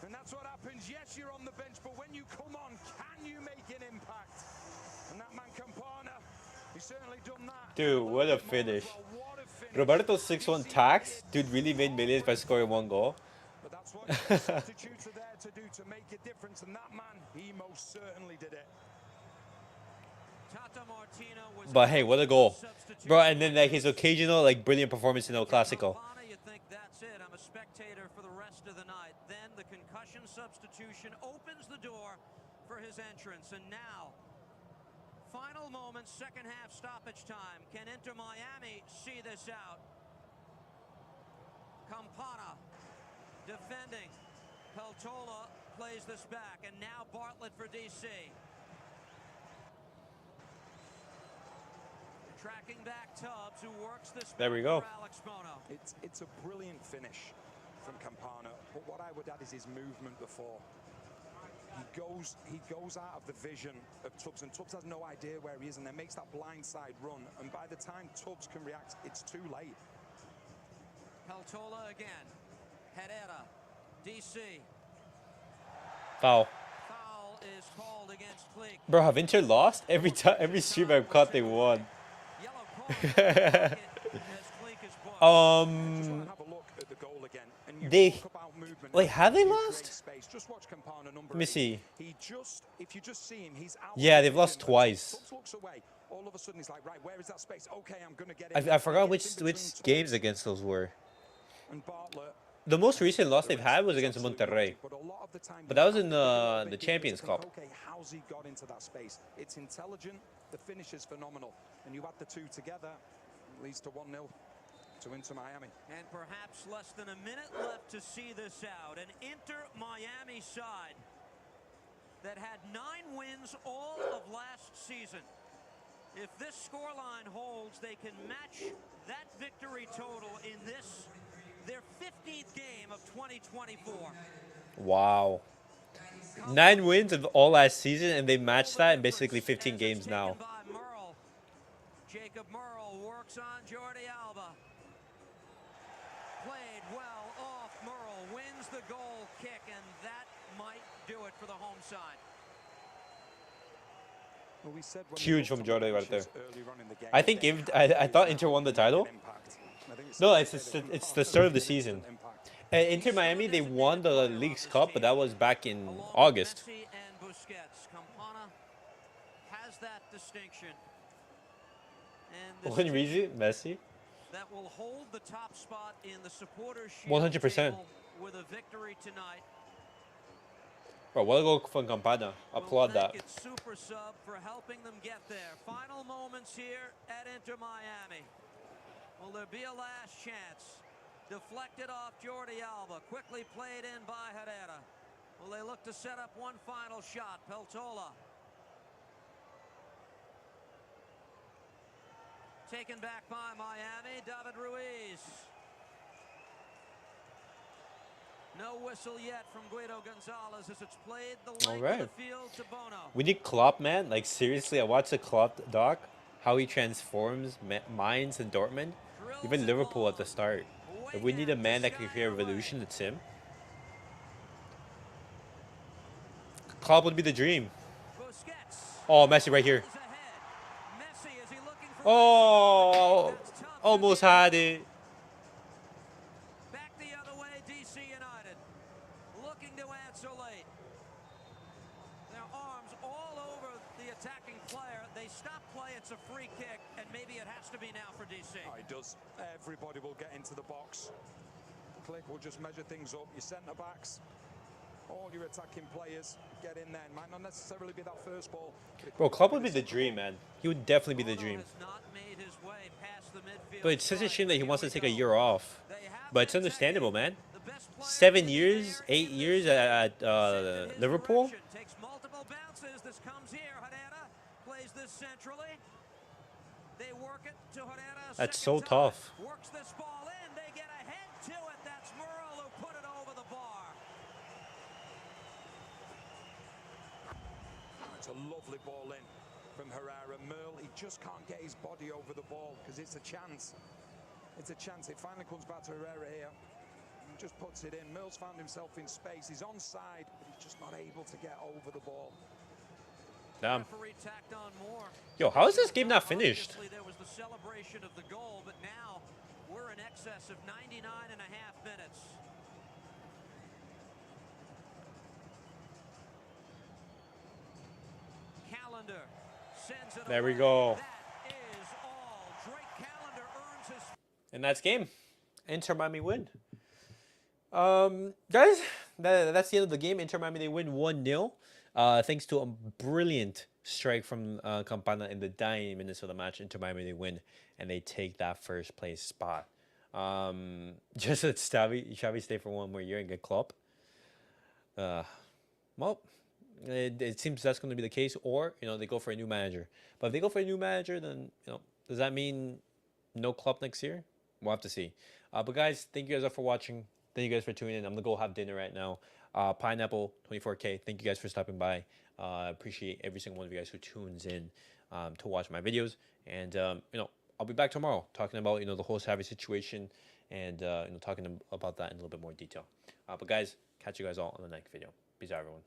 And that's what happens. Yes, you're on the bench, but when you come on, can you make an impact? And that man Campana, he's certainly done that. Dude, what a finish. Roberto's 6-1 tax. Dude really made millions by scoring 1 goal. But that's what the substitutes are there to do, to make a difference. And that man, he most certainly did it. Tata Martino was But hey, what a goal. Bro, and then like his occasional like brilliant performance in El Clasico. Campana, you think that's it. I'm a spectator for the rest of the night. Then the concussion substitution opens the door for his entrance. And now, final moments, second half stoppage time. Can Inter Miami see this out? Campana defending. Peltola plays this back. And now Bartlett for DC. Tracking back Tubbs, who works this. There we go. Alex Bono. It's a brilliant finish from Campana, but what I would add is his movement before. He goes out of the vision of Tubbs, and Tubbs has no idea where he is, and then makes that blindside run. And by the time Tubbs can react, it's too late. Peltola again. Herrera. DC. Foul. Foul is called against Cleek. Bro, have Inter lost? Every time, every stream I've caught, they won. Yellow card. As Cleek is booked. Just want to have a look at the goal again. And you They- talk about movement. Wait, have they Great lost? space. Just watch Campana number Let me 8. see. If you just see him, he's out. Yeah, of they've lost vision. twice. Tubbs looks away. All of a sudden, he's like, right, where is that space? Okay, I'm gonna get I it. forgot which games against those were. And Bartlett. The most recent loss they've had was against Monterrey. But a lot of the time, But that was you in have to dig a little the bit deeper Champions to think, Cup. Okay, how's he got into that space? It's intelligent. The finish is phenomenal. And you add the two together, it leads to 1-0 to Inter Miami. And perhaps less than a minute left to see this out. An Inter Miami side that had 9 wins all of last season. If this scoreline holds, they can match that victory total in their 15th game of 2024. Wow. 9 wins of all last season, and they matched that in basically 15 games now. By Merle. Jacob Merle works on Jordi Alba. Played well off Merle, wins the goal kick, and that might do it for the home side. Well, we said when Huge we from looked at the Jordi right there. matches earlier on in the game, I think I thought Inter won the title. impact. I think No, safe it's to say that it's Campana the start of the did an season. impact. Inter Miami, they won the League's Cup, but that was back in Along with August. Messi and Busquets, Campana has that distinction. And One reason, Messi. that will hold the top spot in the supporters' shield 100%. table with a victory tonight. Bro, what a goal from Campana. Applaud We'll that. thank its super sub for helping them get there. Final moments here at Inter Miami. Will there be a last chance? Deflected off Jordi Alba. Quickly played in by Herrera. Will they look to set up one final shot? Peltola. Taken back by Miami. David Ruiz. No whistle yet from Guido Gonzalez as it's played the length right. of the field to Bono. We need Klopp, man. Like, seriously, I watched the Klopp doc. How he transforms minds in Dortmund. Even Liverpool at the start. If we need a man that can create a revolution, it's him. Klopp would be the dream. Busquets Oh, Messi right here. is ahead. Messi, is he looking for Oh, That's tough. almost had it. Back the other way, DC United. Looking to answer late. Their arms all over the attacking player. They stop play, it's a free kick, and maybe it has to be now for DC. Oh, it does. Everybody will get into the box. Click will just measure things up. Your centre backs, all your attacking players, get in there. It might not necessarily be that first ball. Bro, Klopp would be the dream, man. He would definitely be the Bono dream. has not made his way past the midfield But it's such a line. shame that he wants to Here take we a go. year off. They have But it's that understandable, man. technique. The best player 7 in the years, air 8 in years this at Send in his Liverpool. direction. Takes multiple bounces. This comes here. Herrera plays this centrally. They work it to Herrera. That's second so time. tough. Works this ball in. They get ahead to it. That's Merle who put it over the bar. It's a lovely ball in from Herrera. Merle, he just can't get his body over the ball because it's a chance. It's a chance. It finally comes back to Herrera here. He just puts it in. Merle's found himself in space. He's onside, but he's just not able to get over the ball. Damn. Referee tacked on more. Yo, how is this game not finished? Obviously, there was the celebration of the goal, but now we're in excess of 99 and a half minutes. Calendar sends it There we away. go. That is all. Drake Calendar earns his And that's game. Inter Miami win. Guys, that's the end of the game. Inter Miami, they win 1-0. Thanks to a brilliant strike from Campana in the dying minutes of the match. Inter Miami, they win, and they take that first place spot. Just let Xavi stay for one more year and get Klopp. Well, it seems that's going to be the case, or they go for a new manager. But if they go for a new manager, then does that mean no Klopp next year? We'll have to see. But guys, thank you guys all for watching. Thank you guys for tuning in. I'm gonna go have dinner right now. Pineapple 24K. Thank you guys for stopping by. Appreciate every single one of you guys who tunes in to watch my videos. And I'll be back tomorrow talking about the whole Savvy situation and talking about that in a little bit more detail. But guys, catch you guys all on the next video. Peace out, everyone.